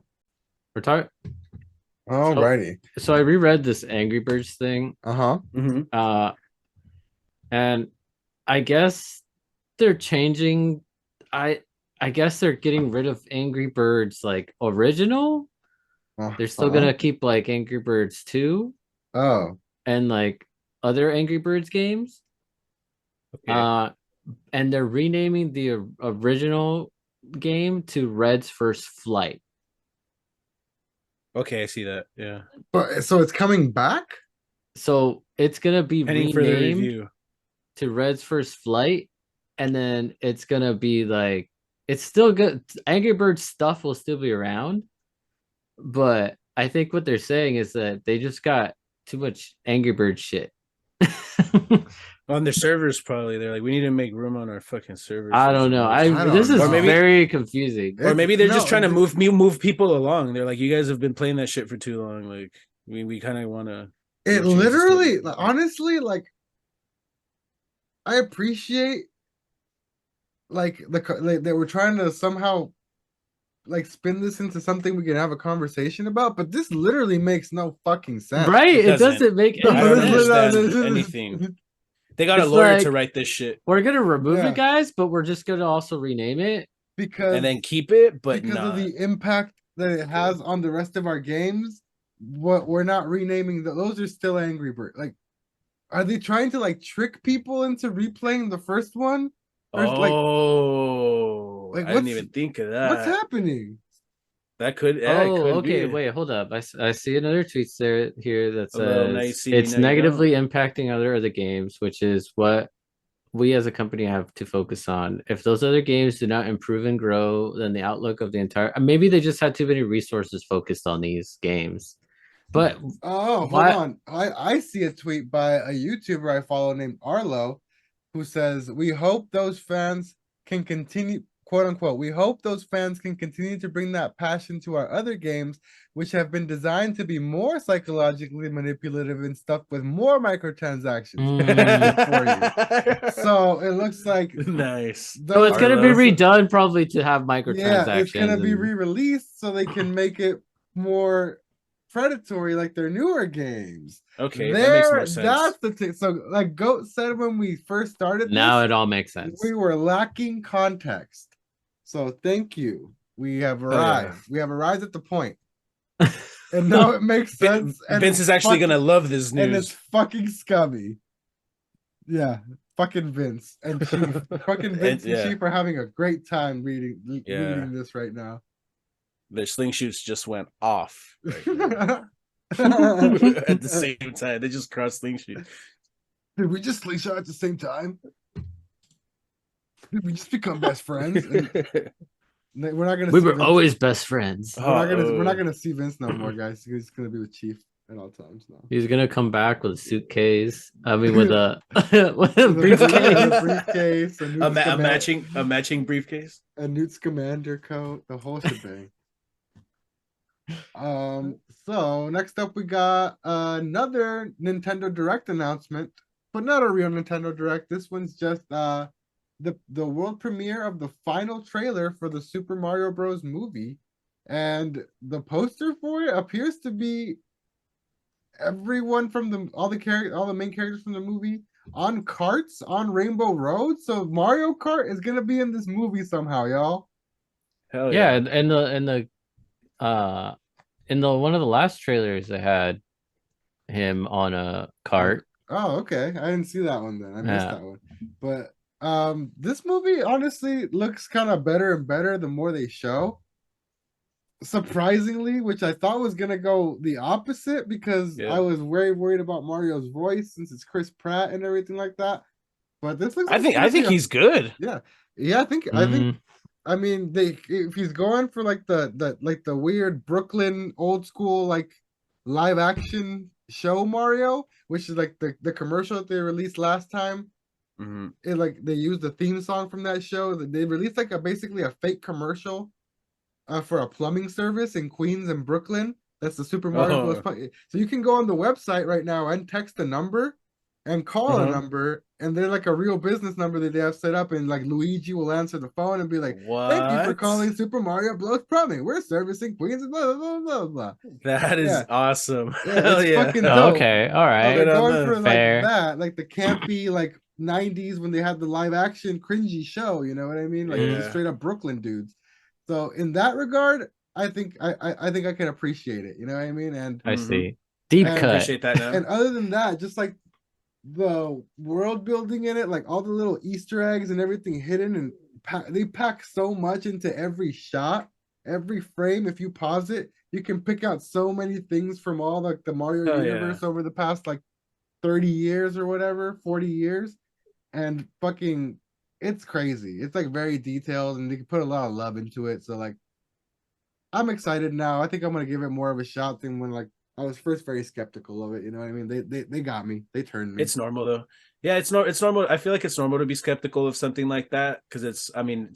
Speaker 2: We're talking.
Speaker 1: Alrighty.
Speaker 2: So I reread this Angry Birds thing.
Speaker 3: Mm-hmm.
Speaker 2: And I guess they're changing. I guess they're getting rid of Angry Birds like original. They're still gonna keep like Angry Birds 2.
Speaker 1: Oh.
Speaker 2: And like other Angry Birds games. Okay. And they're renaming the original game to Red's First Flight.
Speaker 3: Okay, I see that. Yeah.
Speaker 1: But so it's coming back?
Speaker 2: So it's gonna be renamed to Red's First Flight, and then it's gonna be like it's still good. Angry Birds stuff will still be around, but I think what they're saying is that they just got too much Angry Birds shit.
Speaker 3: On their servers, probably. They're like, we need to make room on our fucking servers.
Speaker 2: I don't know. This is very confusing.
Speaker 3: Or maybe they're just trying to move people along. They're like, you guys have been playing that shit for too long. Like, we kind of want to.
Speaker 1: It literally, honestly, like, I appreciate like they were trying to somehow like spin this into something we can have a conversation about, but this literally makes no fucking sense.
Speaker 2: Right? It doesn't make
Speaker 3: anything. They got a lawyer to write this shit.
Speaker 2: We're gonna remove it, guys, but we're just gonna also rename it.
Speaker 1: because
Speaker 3: and then keep it, but
Speaker 1: because
Speaker 3: not.
Speaker 1: of the impact that it has on the rest of our games. What we're not renaming those are still Angry Bird. Like, are they trying to like trick people into replaying the first one? Or
Speaker 3: I didn't even think of that.
Speaker 1: What's happening?
Speaker 3: That could,
Speaker 2: Oh,
Speaker 3: it could
Speaker 2: okay.
Speaker 3: be.
Speaker 2: Wait, hold up. I see another tweet here that
Speaker 3: A little now you
Speaker 2: says
Speaker 3: see me,
Speaker 2: it's
Speaker 3: now you
Speaker 2: negatively impacting other games, which is what we as a company have to focus on. If those other games do not improve and grow, then the outlook of the entire maybe they just had too many resources focused on these games. But
Speaker 1: Oh, hold
Speaker 2: what?
Speaker 1: on. I see a tweet by a YouTuber I follow named Arlo, who says, "We hope those fans can continue, quote unquote, we hope those fans can continue to bring that passion to our other games, which have been designed to be more psychologically manipulative and stuff with more microtransactions." So it looks like
Speaker 3: nice.
Speaker 2: So it's gonna be
Speaker 3: Arlo.
Speaker 2: redone probably to have microtransactions.
Speaker 1: Yeah, it's gonna be re-released so they can make it more predatory like their newer games.
Speaker 3: Okay, that makes more sense.
Speaker 1: That's the thing. So like Goat said when we first started
Speaker 2: now
Speaker 1: this,
Speaker 2: it all makes sense.
Speaker 1: we were lacking context. So thank you. We have arrived.
Speaker 3: yeah.
Speaker 1: We have arrived at the point. And now it makes sense. And
Speaker 3: Vince is actually gonna love this news.
Speaker 1: And it's fucking scummy. Yeah. Fucking Vince and Chief. Fucking Vince and Chief are having a great time reading this right now.
Speaker 3: Their sling shoots just went off right at the same time. They just crossed sling shoot.
Speaker 1: Did we just slingshot at the same time? Did we just become best friends? And we're not gonna.
Speaker 2: We were always best friends.
Speaker 1: We're not gonna see Vince no more, guys. He's gonna be with Chief at all times now.
Speaker 2: He's gonna come back with a suitcase. I mean, with a briefcase,
Speaker 3: a matching briefcase,
Speaker 1: a Newt's Commander coat, the whole shebang. So next up we got another Nintendo Direct announcement, but not a real Nintendo Direct. This one's just the world premiere of the final trailer for the Super Mario Bros. Movie, and the poster for it appears to be everyone from all the main characters from the movie on carts on Rainbow Road. So Mario Kart is gonna be in this movie somehow, y'all.
Speaker 3: Hell yeah!
Speaker 2: In the one of the last trailers they had him on a cart.
Speaker 1: Oh, okay. I didn't see that one then. I missed that one. But this movie honestly looks kind of better and better the more they show. Surprisingly, which I thought was gonna go the opposite because I was very worried about Mario's voice since it's Chris Pratt and everything like that. But this looks.
Speaker 3: I think he's good.
Speaker 1: Yeah. I think. I mean, if he's going for like the weird Brooklyn old school like live action show Mario, which is like the commercial that they released last time.
Speaker 3: Mm-hmm.
Speaker 1: It like they used the theme song from that show. That they released like basically a fake commercial for a plumbing service in Queens and Brooklyn. That's the Super Mario Bros. So you can go on the website right now and text a number and call a number, and they're like a real business number that they have set up, and like Luigi will answer the phone and be like, "Thank you for calling Super Mario Bros. Plumbing. We're servicing Queens and blah blah blah blah."
Speaker 3: That is awesome.
Speaker 1: Yeah, it's fucking dope.
Speaker 2: Okay, all right.
Speaker 1: So they're going for like that, like the campy like 90s when they had the live action cringy show. You know what I mean? Like the straight up Brooklyn dudes. So in that regard, I think I can appreciate it. You know what I mean? And
Speaker 2: I see deep cut.
Speaker 3: Appreciate that now.
Speaker 1: And other than that, just like the world building in it, like all the little Easter eggs and everything hidden, and they pack so much into every shot, every frame. If you pause it, you can pick out so many things from all like the Mario universe over the past like 30 years or whatever, 40 years, and fucking it's crazy. It's like very detailed, and they can put a lot of love into it. So like, I'm excited now. I think I'm gonna give it more of a shot than when like I was first very skeptical of it. You know what I mean? They got me. They turned me.
Speaker 3: It's normal though. Yeah, it's normal. I feel like it's normal to be skeptical of something like that because it's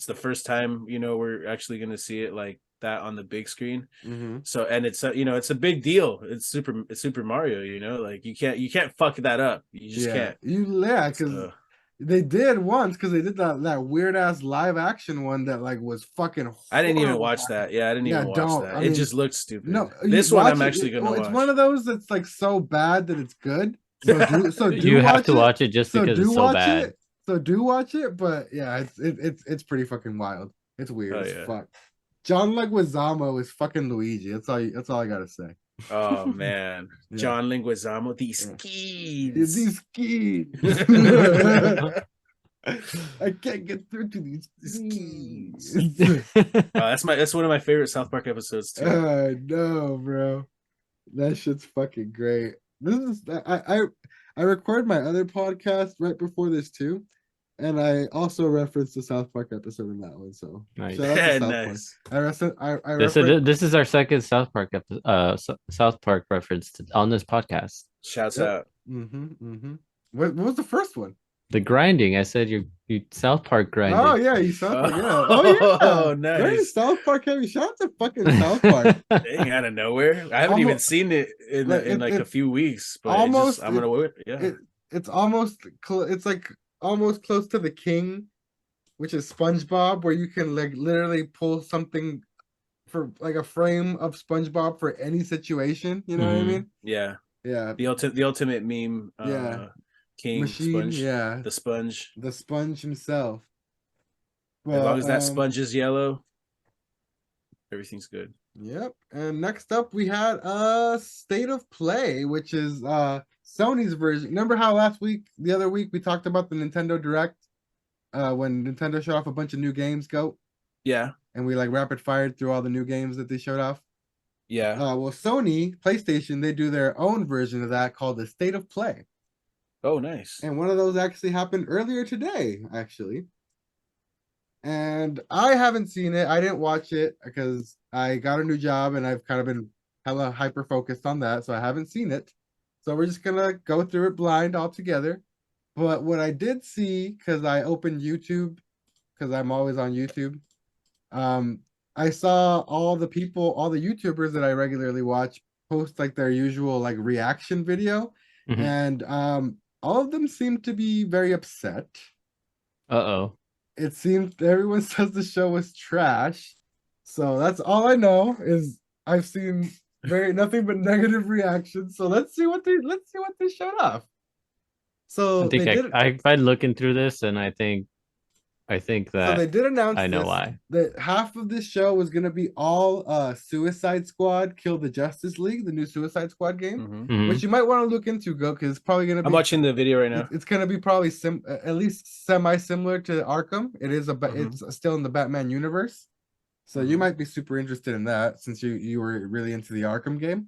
Speaker 3: the first time we're actually gonna see it like that on the big screen.
Speaker 1: Mm-hmm.
Speaker 3: So and it's it's a big deal. It's Super Mario. Like you can't fuck that up. You just can't.
Speaker 1: Because they did once because they did that weird ass live action one that like was fucking horrible.
Speaker 3: I didn't even watch that. Yeah, I didn't even watch that. It just looked stupid.
Speaker 1: No,
Speaker 3: this one I'm actually gonna watch.
Speaker 1: It's one of those that's like so bad that it's good. So
Speaker 2: you have to watch it just because it's so bad.
Speaker 1: So do watch it, but yeah, it's pretty fucking wild. It's weird
Speaker 3: Oh,
Speaker 1: as
Speaker 3: yeah.
Speaker 1: fuck. John Leguizamo is fucking Luigi. That's all I gotta say.
Speaker 3: Oh man,
Speaker 1: Yeah.
Speaker 3: John Leguizamo, these
Speaker 1: Yeah.
Speaker 3: skis.
Speaker 1: These skis. I can't get through to these skis.
Speaker 3: That's one of my favorite South Park episodes too.
Speaker 1: I know, bro. That shit's fucking great. This is I record my other podcast right before this too, and I also referenced the South Park episode in that one. So
Speaker 2: Nice.
Speaker 1: shout out to South
Speaker 3: Nice.
Speaker 1: Park. I
Speaker 2: This
Speaker 1: referenced.
Speaker 2: this is our second South Park reference on this podcast.
Speaker 3: Shouts
Speaker 1: Yep.
Speaker 3: out.
Speaker 1: What was the first one?
Speaker 2: The grinding. I said you South Park grinding.
Speaker 1: Oh yeah, you South Park. Yeah.
Speaker 3: Oh,
Speaker 1: yeah.
Speaker 3: nice.
Speaker 1: Very South Park heavy. Shout out to fucking South Park.
Speaker 3: Dang, out of nowhere. I haven't even seen it in a few weeks, but
Speaker 1: almost
Speaker 3: I'm gonna whip it. Yeah.
Speaker 1: It's almost it's like almost close to the king, which is SpongeBob, where you can like literally pull something for like a frame of SpongeBob for any situation. You know what I mean?
Speaker 3: Yeah.
Speaker 1: Yeah.
Speaker 3: The ultimate meme.
Speaker 1: Yeah.
Speaker 3: King
Speaker 1: Machine.
Speaker 3: Sponge.
Speaker 1: Yeah.
Speaker 3: The sponge.
Speaker 1: The sponge himself. But,
Speaker 3: As long as that sponge is yellow, everything's good.
Speaker 1: Yep. And next up we had State of Play, which is Sony's version. Remember how the other week we talked about the Nintendo Direct when Nintendo showed off a bunch of new games,
Speaker 3: Yeah.
Speaker 1: and we like rapid fired through all the new games that they showed off.
Speaker 3: Yeah.
Speaker 1: Well, Sony, PlayStation, they do their own version of that called the State of Play.
Speaker 3: Oh, nice.
Speaker 1: And one of those actually happened earlier today, actually. And I haven't seen it. I didn't watch it because I got a new job and I've kind of been hella hyper focused on that. So I haven't seen it. So we're just gonna go through it blind altogether. But what I did see, because I opened YouTube, because I'm always on YouTube, I saw all the YouTubers that I regularly watch post like their usual like reaction video. And all of them seem to be very upset.
Speaker 2: Uh-oh.
Speaker 1: It seems everyone says the show was trash. So that's all I know is I've seen nothing but negative reactions. So let's see what they showed off. So
Speaker 2: I think I'm looking through this, and I think that
Speaker 1: they did announce
Speaker 2: I know why.
Speaker 1: That half of this show was gonna be all Suicide Squad Kill the Justice League, the new Suicide Squad game, which you might want to look into, Go, because it's probably gonna be.
Speaker 3: I'm watching the video right now.
Speaker 1: It's gonna be probably at least semi-similar to Arkham. It is it's still in the Batman universe. So you might be super interested in that since you were really into the Arkham game.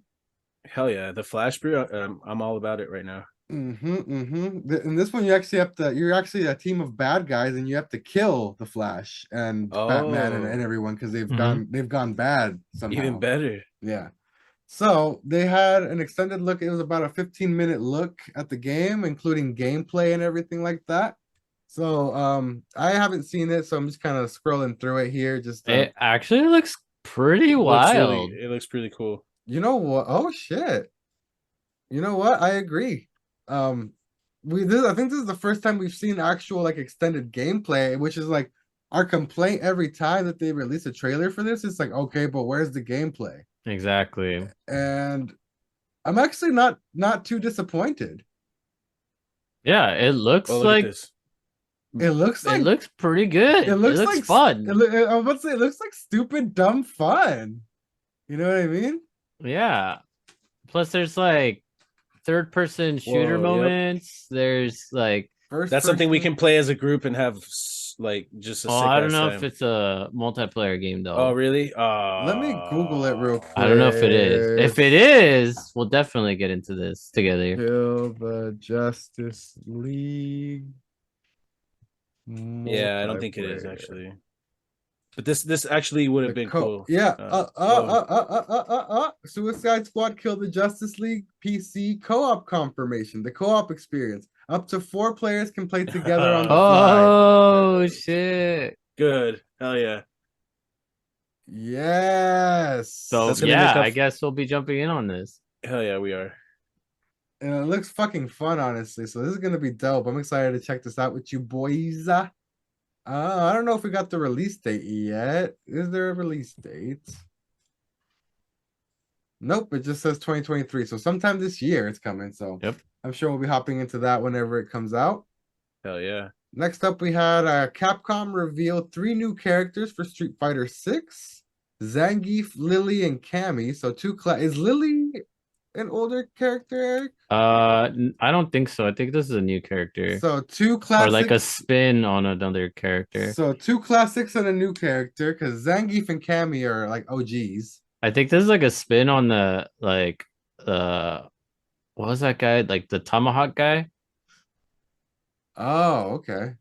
Speaker 3: Hell yeah, the Flash brew. I'm all about it right now.
Speaker 1: In this one, you're actually a team of bad guys, and you have to kill the Flash and Batman and everyone because they've gone bad somehow.
Speaker 3: Even better.
Speaker 1: Yeah. So they had an extended look. It was about a 15-minute look at the game, including gameplay and everything like that. So I haven't seen it, so I'm just kind of scrolling through it here.
Speaker 2: It actually looks pretty wild.
Speaker 3: It looks pretty cool.
Speaker 1: You know what? Oh shit. You know what? I agree. I think this is the first time we've seen actual like extended gameplay, which is like our complaint every time that they release a trailer for this. It's like, okay, but where's the gameplay?
Speaker 2: Exactly.
Speaker 1: And I'm actually not too disappointed.
Speaker 2: Yeah, it looks like
Speaker 1: it looks
Speaker 2: pretty good. It looks like fun.
Speaker 1: I was about to say it looks like stupid, dumb fun. You know what I mean?
Speaker 2: Yeah. Plus, there's like third-person shooter moments. Yep. There's like
Speaker 3: that's something we can play as a group and have like just a
Speaker 2: I don't know if it's a multiplayer game though.
Speaker 3: Oh really?
Speaker 1: Let me Google it real quick.
Speaker 2: I don't know if it is. If it is, we'll definitely get into this together.
Speaker 1: Kill the Justice League.
Speaker 3: Yeah, I don't think it is actually. But this actually would have been cool.
Speaker 1: Yeah. Suicide Squad Kill the Justice League PC co-op confirmation. The co-op experience. Up to 4 players can play together on the fly.
Speaker 2: Oh shit.
Speaker 3: Good. Hell yeah.
Speaker 1: Yes.
Speaker 2: So yeah, I guess we'll be jumping in on this.
Speaker 3: Hell yeah, we are.
Speaker 1: And it looks fucking fun, honestly. So this is gonna be dope. I'm excited to check this out with you boys. I don't know if we got the release date yet. Is there a release date? Nope, it just says 2023. So sometime this year it's coming. So
Speaker 2: yep.
Speaker 1: I'm sure we'll be hopping into that whenever it comes out.
Speaker 3: Hell yeah.
Speaker 1: Next up, we had Capcom reveal 3 new characters for Street Fighter 6. Zangief, Lily, and Cammy. So is Lily an older character, Eric?
Speaker 2: I don't think so. I think this is a new character.
Speaker 1: So 2
Speaker 2: Or like a
Speaker 1: classics.
Speaker 2: spin on another character.
Speaker 1: So 2 classics and a new character, because Zangief and Cammy are like OGs.
Speaker 2: I think this is like a spin on the like what was that guy? Like the Tomahawk guy?
Speaker 1: Oh, okay.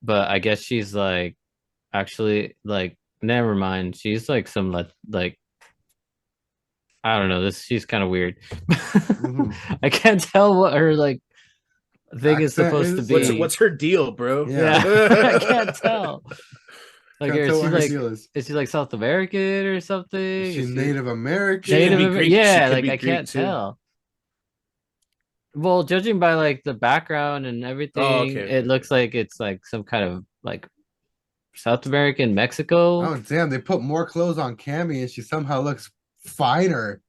Speaker 2: But I guess she's like actually like never mind. She's like some like I don't know. She's kind of weird. I can't tell what her like thing is
Speaker 1: Accent
Speaker 2: supposed to
Speaker 1: is-
Speaker 2: be.
Speaker 3: What's her deal, bro?
Speaker 1: Yeah.
Speaker 2: I can't tell. Like,
Speaker 1: Can't
Speaker 2: is
Speaker 1: tell
Speaker 2: she
Speaker 1: what her
Speaker 2: like
Speaker 1: deal is.
Speaker 2: is she like South American or something?
Speaker 1: Is she
Speaker 2: Is she
Speaker 1: Native American?
Speaker 3: She could
Speaker 2: Native
Speaker 3: be
Speaker 2: Amer-
Speaker 3: Greek. She
Speaker 2: Yeah,
Speaker 3: could
Speaker 2: like
Speaker 3: be
Speaker 2: I
Speaker 3: Greek,
Speaker 2: can't
Speaker 3: too.
Speaker 2: tell. Well, judging by like the background and everything,
Speaker 3: okay.
Speaker 2: it looks like it's like some kind of like South American Mexico.
Speaker 1: Oh damn! They put more clothes on Cammy, and she somehow looks finer.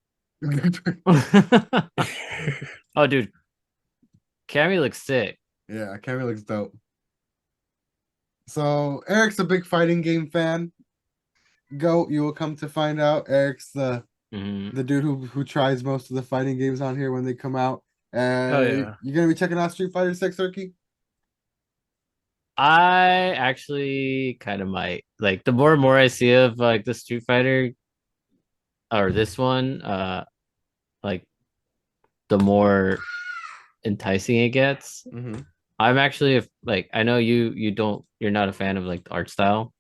Speaker 2: Oh, dude, Cammy looks sick.
Speaker 1: Yeah, Cammy looks dope. So Eric's a big fighting game fan. Go, you will come to find out. Eric's the
Speaker 2: Mhm.
Speaker 1: dude who tries most of the fighting games on here when they come out.
Speaker 3: Oh, yeah.
Speaker 1: You're gonna be checking out Street Fighter 6, Turkey?
Speaker 2: I actually kind of might like the more and more I see of like the Street Fighter or this one, like the more enticing it gets.
Speaker 1: Mm-hmm.
Speaker 2: I'm actually like I know you're not a fan of like the art style.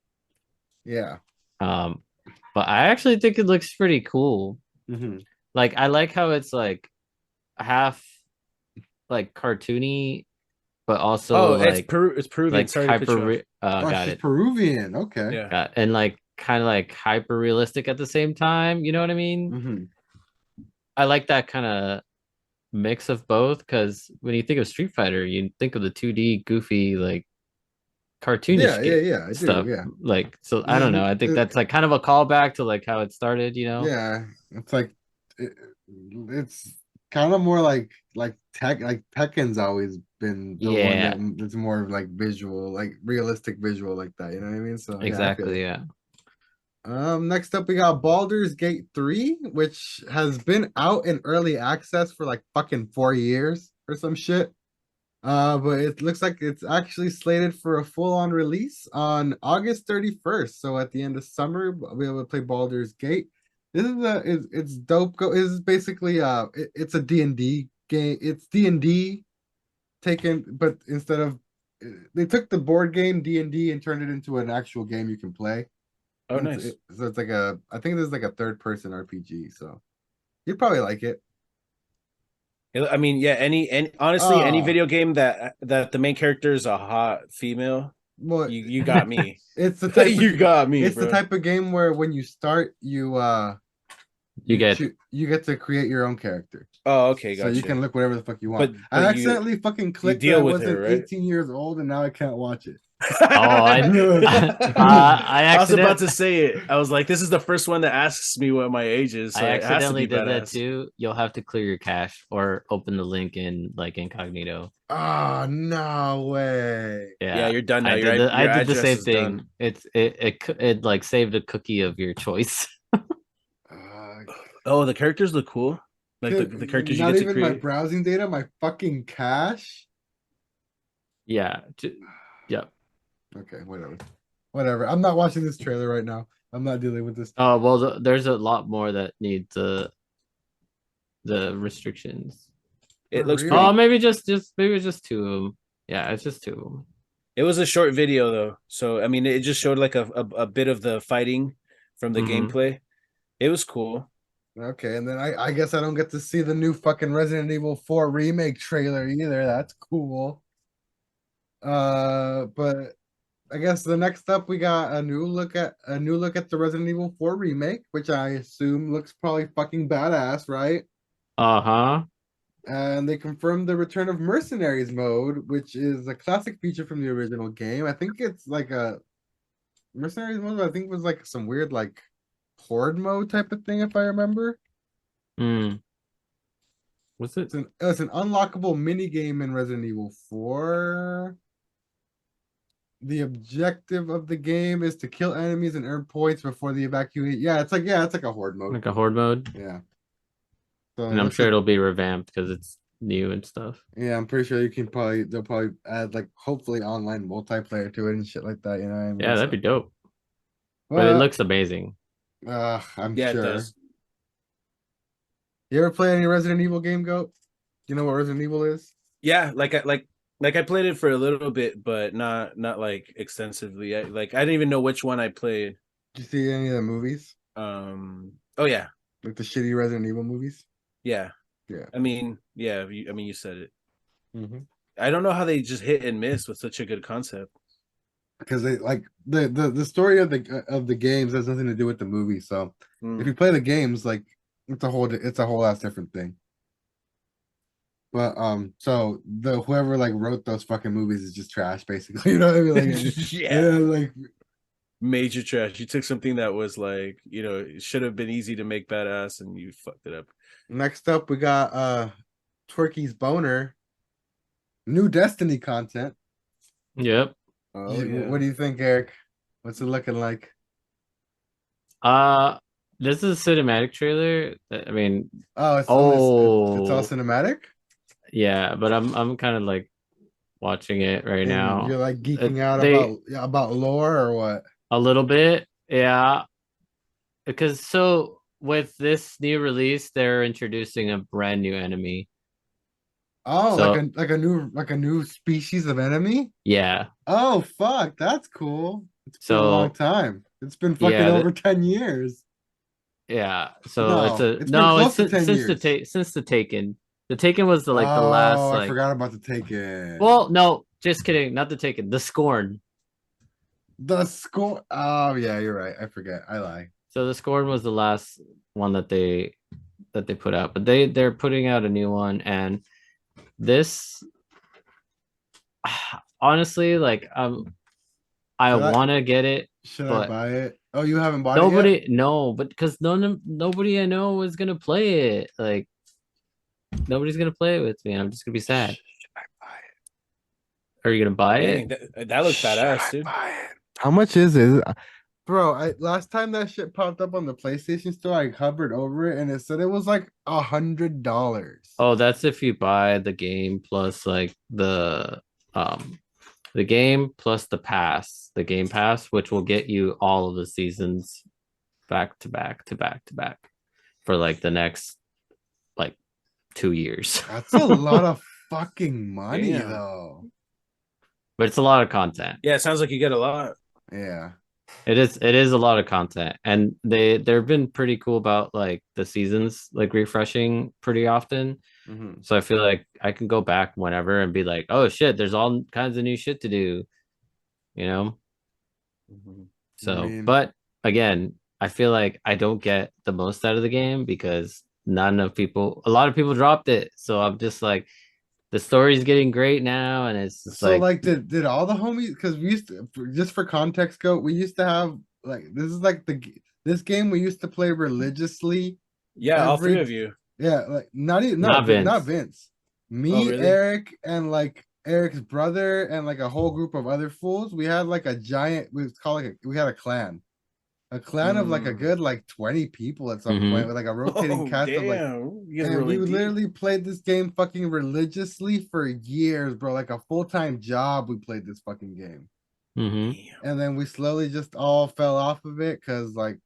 Speaker 1: Yeah.
Speaker 2: But I actually think it looks pretty cool.
Speaker 1: Mm-hmm.
Speaker 2: Like I like how it's like half like cartoony, but also
Speaker 3: it's
Speaker 2: like
Speaker 3: it's Peruvian.
Speaker 2: like
Speaker 3: Sorry to cut you off.
Speaker 1: Oh,
Speaker 2: got
Speaker 1: she's
Speaker 2: it.
Speaker 1: Peruvian. Okay.
Speaker 3: Yeah.
Speaker 2: And like kind of like hyper realistic at the same time. You know what I mean?
Speaker 1: Mm-hmm.
Speaker 2: I like that kind of mix of both because when you think of Street Fighter, you think of the 2D goofy like cartoonish
Speaker 1: Yeah. I
Speaker 2: stuff.
Speaker 1: do. Yeah.
Speaker 2: Like so, I don't know. I think that's like kind of a callback to like how it started. You know?
Speaker 1: Yeah. It's like it's kind of more like Tekken's always been the
Speaker 2: Yeah.
Speaker 1: one that's more like visual, like realistic visual like that. You know what I mean? So yeah, I feel
Speaker 2: Exactly.
Speaker 1: it.
Speaker 2: Yeah.
Speaker 1: Next up we got Baldur's Gate 3, which has been out in early access for like fucking 4 years or some shit. But it looks like it's actually slated for a full-on release on August 31st. So at the end of summer, we'll be able to play Baldur's Gate. This is it's dope. This is basically it's a D&D game. It's D&D taken, but instead of they took the board game D&D and turned it into an actual game you can play.
Speaker 3: Oh,
Speaker 1: And
Speaker 3: nice.
Speaker 1: so it's like I think this is like a third person RPG. So you'd probably like it.
Speaker 3: I mean, yeah. Any honestly, any
Speaker 1: Ah.
Speaker 3: video game that the main character is a hot female,
Speaker 1: Well,
Speaker 3: you got me.
Speaker 1: it's the type
Speaker 3: You got me,
Speaker 1: it's
Speaker 3: bro.
Speaker 1: the type of game where when you start, you
Speaker 2: get
Speaker 1: you get to create your own character.
Speaker 3: Oh, okay,
Speaker 1: So
Speaker 3: gotcha.
Speaker 1: you can look whatever the fuck you want.
Speaker 3: But
Speaker 1: I
Speaker 3: you-
Speaker 1: accidentally fucking clicked that
Speaker 3: deal
Speaker 1: I
Speaker 3: with
Speaker 1: wasn't
Speaker 3: her, right?
Speaker 1: 18 years old and now I can't watch it.
Speaker 2: Oh, I
Speaker 3: I was about
Speaker 2: accident-
Speaker 3: to say it. I was like, this is the first one that asks me what my age is. So
Speaker 2: I
Speaker 3: it has to
Speaker 2: accidentally
Speaker 3: be
Speaker 2: did that
Speaker 3: badass.
Speaker 2: too. You'll have to clear your cache or open the link in like incognito.
Speaker 1: Oh, no way.
Speaker 3: Yeah, you're done now.
Speaker 2: I
Speaker 3: Your
Speaker 2: did the, I did the
Speaker 3: address
Speaker 2: same
Speaker 3: is
Speaker 2: thing.
Speaker 3: done.
Speaker 2: It like saved a cookie of your choice.
Speaker 3: Oh, the characters look cool. Like
Speaker 1: Dude,
Speaker 3: the characters you
Speaker 1: not
Speaker 3: get to
Speaker 1: even my
Speaker 3: create.
Speaker 1: browsing data, my fucking cache.
Speaker 2: Yeah. Yeah.
Speaker 1: Okay, whatever. I'm not watching this trailer right now. I'm not dealing with this.
Speaker 2: Oh well, there's a lot more that need the restrictions.
Speaker 3: It looks
Speaker 1: Really?
Speaker 2: Oh,
Speaker 3: pretty.
Speaker 2: maybe just 2 of them. Yeah, it's just 2 of them.
Speaker 3: It was a short video though, so I mean, it just showed like a bit of the fighting from the
Speaker 2: Mhm.
Speaker 3: gameplay. It was cool.
Speaker 1: Okay, and then I guess I don't get to see the new fucking Resident Evil 4 remake trailer either. That's cool. But I guess the next up we got a new look at the Resident Evil 4 remake, which I assume looks probably fucking badass, right?
Speaker 2: Uh-huh.
Speaker 1: And they confirmed the return of Mercenaries mode, which is a classic feature from the original game. I think it's like a Mercenaries mode, I think was like some weird like horde mode type of thing, if I remember.
Speaker 2: What's it?
Speaker 1: It's an unlockable mini game in Resident Evil 4. the objective of the game is to kill enemies and earn points before the evacuate. Yeah, it's like a horde mode.
Speaker 2: Like a horde mode.
Speaker 1: Yeah. So
Speaker 2: And I'm
Speaker 1: this
Speaker 2: sure
Speaker 1: is,
Speaker 2: it'll be revamped because it's new and stuff.
Speaker 1: yeah, I'm pretty sure they'll probably add like hopefully online multiplayer to it and shit like that. You know what I mean?
Speaker 2: Yeah, that'd
Speaker 1: So,
Speaker 2: be dope. But it
Speaker 1: well,
Speaker 2: looks amazing.
Speaker 1: I'm
Speaker 3: Yeah, it
Speaker 1: sure.
Speaker 3: does.
Speaker 1: You ever play any Resident Evil game, Goat? You know what Resident Evil is?
Speaker 3: Yeah, like I played it for a little bit, but not like extensively. I didn't even know which one I played.
Speaker 1: Did you see any of the movies?
Speaker 3: Oh yeah.
Speaker 1: Like the shitty Resident Evil movies?
Speaker 3: Yeah.
Speaker 1: Yeah.
Speaker 3: I mean, yeah, you said it.
Speaker 1: Mm-hmm.
Speaker 3: I don't know how they just hit and miss with such a good concept.
Speaker 1: Because they like the story of the games has nothing to do with the movie. So if you play the games, like it's a whole ass different thing. But so the whoever like wrote those fucking movies is just trash, basically. You know what I mean? Like,
Speaker 3: Yeah.
Speaker 1: like
Speaker 3: Major trash. You took something that was like, it should have been easy to make badass and you fucked it up.
Speaker 1: next up we got Twerky's Boner, new Destiny content.
Speaker 2: Yep.
Speaker 3: Oh yeah.
Speaker 1: What do you think, Eric? What's it looking like?
Speaker 2: This is a cinematic trailer. I mean,
Speaker 1: Oh, it's all cinematic.
Speaker 2: Yeah, but I'm kind of like watching it right
Speaker 1: And
Speaker 2: now.
Speaker 1: you're like geeking out about lore or what?
Speaker 2: A little bit, yeah. Because so with this new release, they're introducing a brand new enemy.
Speaker 1: Oh,
Speaker 2: So
Speaker 1: like a new species of enemy?
Speaker 2: yeah.
Speaker 1: Oh fuck, that's cool. It's been a long
Speaker 2: So
Speaker 1: time. It's been fucking
Speaker 2: yeah,
Speaker 1: over 10 years.
Speaker 2: yeah. So
Speaker 1: No,
Speaker 2: it's
Speaker 1: been close to 10
Speaker 2: since
Speaker 1: years.
Speaker 2: since the Taken. The Taken was the the
Speaker 1: Oh,
Speaker 2: last
Speaker 1: I forgot about the Taken.
Speaker 2: Well, no, just kidding, not the Taken. The Scorn.
Speaker 1: The score. Oh yeah, you're right. I forget. I lie.
Speaker 2: So the Scorn was the last one that they put out, but they're putting out a new one, and this honestly, like I
Speaker 1: Should I
Speaker 2: want to get it,
Speaker 1: should I
Speaker 2: but
Speaker 1: buy it? Oh, you haven't bought it yet?
Speaker 2: no, but because nobody I know is gonna play it. Like nobody's gonna play it with me. I'm just gonna be sad.
Speaker 1: Should I buy it?
Speaker 2: Are you gonna buy
Speaker 3: Dang,
Speaker 2: it?
Speaker 3: that looks badass, dude.
Speaker 1: How much is it? Bro, last time that shit popped up on the PlayStation Store, I hovered over it and it said it was like $100.
Speaker 2: Oh, that's if you buy the game plus like the game plus the game pass, which will get you all of the seasons back to back to back to back for like the next like 2 years.
Speaker 1: That's a lot of fucking money,
Speaker 3: Damn.
Speaker 1: though.
Speaker 2: But it's a lot of content.
Speaker 3: Yeah, it sounds like you get a lot.
Speaker 1: Yeah.
Speaker 2: It is a lot of content, and they've been pretty cool about like the seasons like refreshing pretty often.
Speaker 1: Mm-hmm.
Speaker 2: So I feel like I can go back whenever and be like, oh shit, there's all kinds of new shit to do, you know?
Speaker 3: Mm-hmm.
Speaker 2: So, but again, I feel like I don't get the most out of the game because a lot of people dropped it. So I'm just like, the story's getting great now, and it's just
Speaker 1: so like did all the homies, because we used to, just for context, go, we used to have like this is like this game we used to play religiously.
Speaker 3: Yeah, all three of you.
Speaker 1: Yeah, like not Vince. Me,
Speaker 3: really?
Speaker 1: Eric, and like Eric's brother, and like a whole group of other fools. We had like a giant. We had a clan. A clan of like a good like 20 people at some point with like a rotating cast of like, and we literally played this game fucking religiously for years, bro. Like a full-time job, we played this fucking game. And then we slowly just all fell off of it because like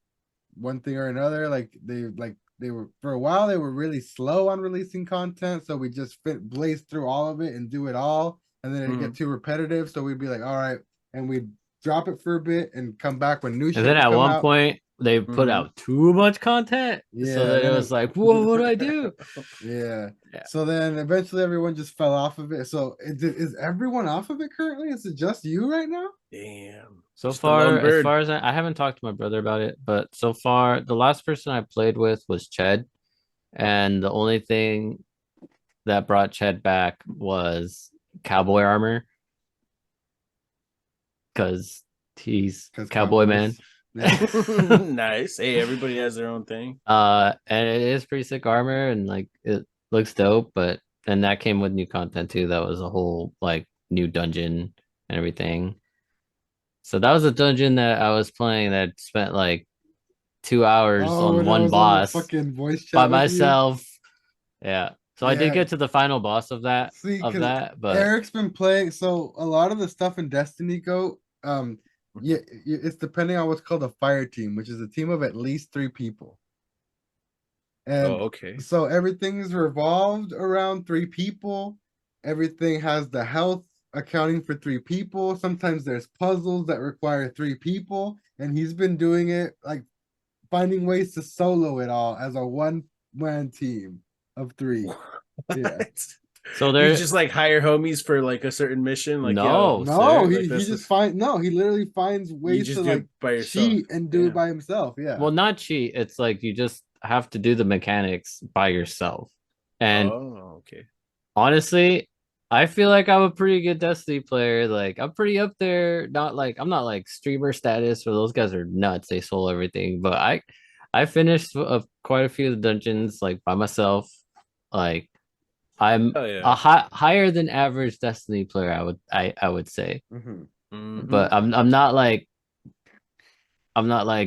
Speaker 1: one thing or another, like they were for a while they were really slow on releasing content, so we just blaze through all of it and do it all, and then it'd get too repetitive, so we'd be like, all right, and we'd drop it for a bit and come back when new shit.
Speaker 2: And then at one point they put out too much content.
Speaker 1: Yeah.
Speaker 2: So then it was like, whoa, what do I do?
Speaker 1: Yeah. So then eventually everyone just fell off of it. So is everyone off of it currently? Is it just you right now?
Speaker 3: Damn.
Speaker 2: So far, as far as I haven't talked to my brother about it, but so far the last person I played with was Ched. And the only thing that brought Ched back was cowboy armor. Because he's cowboy man.
Speaker 3: Nice. Hey, everybody has their own thing.
Speaker 2: And it is pretty sick armor and like it looks dope, and that came with new content too. That was a whole like new dungeon and everything. So that was a dungeon that I was playing that spent like 2 hours
Speaker 1: Oh,
Speaker 2: on
Speaker 1: when I
Speaker 2: one
Speaker 1: was on the
Speaker 2: boss
Speaker 1: fucking voice
Speaker 2: by
Speaker 1: chat with you.
Speaker 2: myself. Yeah. So I did
Speaker 1: Yeah.
Speaker 2: get to the final boss of
Speaker 1: See, because
Speaker 2: but
Speaker 1: Eric's been playing, so a lot of the stuff in Destiny Go, yeah, it's depending on what's called a fire team, which is a team of at least 3 people.
Speaker 3: Oh,
Speaker 1: And
Speaker 3: okay.
Speaker 1: so everything is revolved around 3 people. Everything has the health accounting for 3 people. Sometimes there's puzzles that require 3 people, and he's been doing it like finding ways to solo it all as a one-man team of 3. Yeah.
Speaker 3: What?
Speaker 2: so
Speaker 3: You
Speaker 2: there
Speaker 3: just like hire homies for like a certain mission, like yo,
Speaker 2: no,
Speaker 1: No,
Speaker 2: sir.
Speaker 3: like
Speaker 1: he
Speaker 3: this
Speaker 1: just
Speaker 3: is
Speaker 1: he literally finds
Speaker 3: you
Speaker 1: ways to
Speaker 3: just do it
Speaker 1: like
Speaker 3: by yourself.
Speaker 1: cheat and do it
Speaker 3: Damn.
Speaker 1: by himself. Yeah.
Speaker 2: Well, not cheat. It's like you just have to do the mechanics by yourself. And
Speaker 3: Oh, okay.
Speaker 2: honestly, I feel like I'm a pretty good Destiny player. Like I'm pretty up there. I'm not like streamer status, or those guys are nuts. They solo everything. But I finished quite a few of the dungeons like by myself. Like I'm
Speaker 3: Oh yeah.
Speaker 2: a higher than average Destiny player. I would say,
Speaker 1: Mhm.
Speaker 2: but I'm not like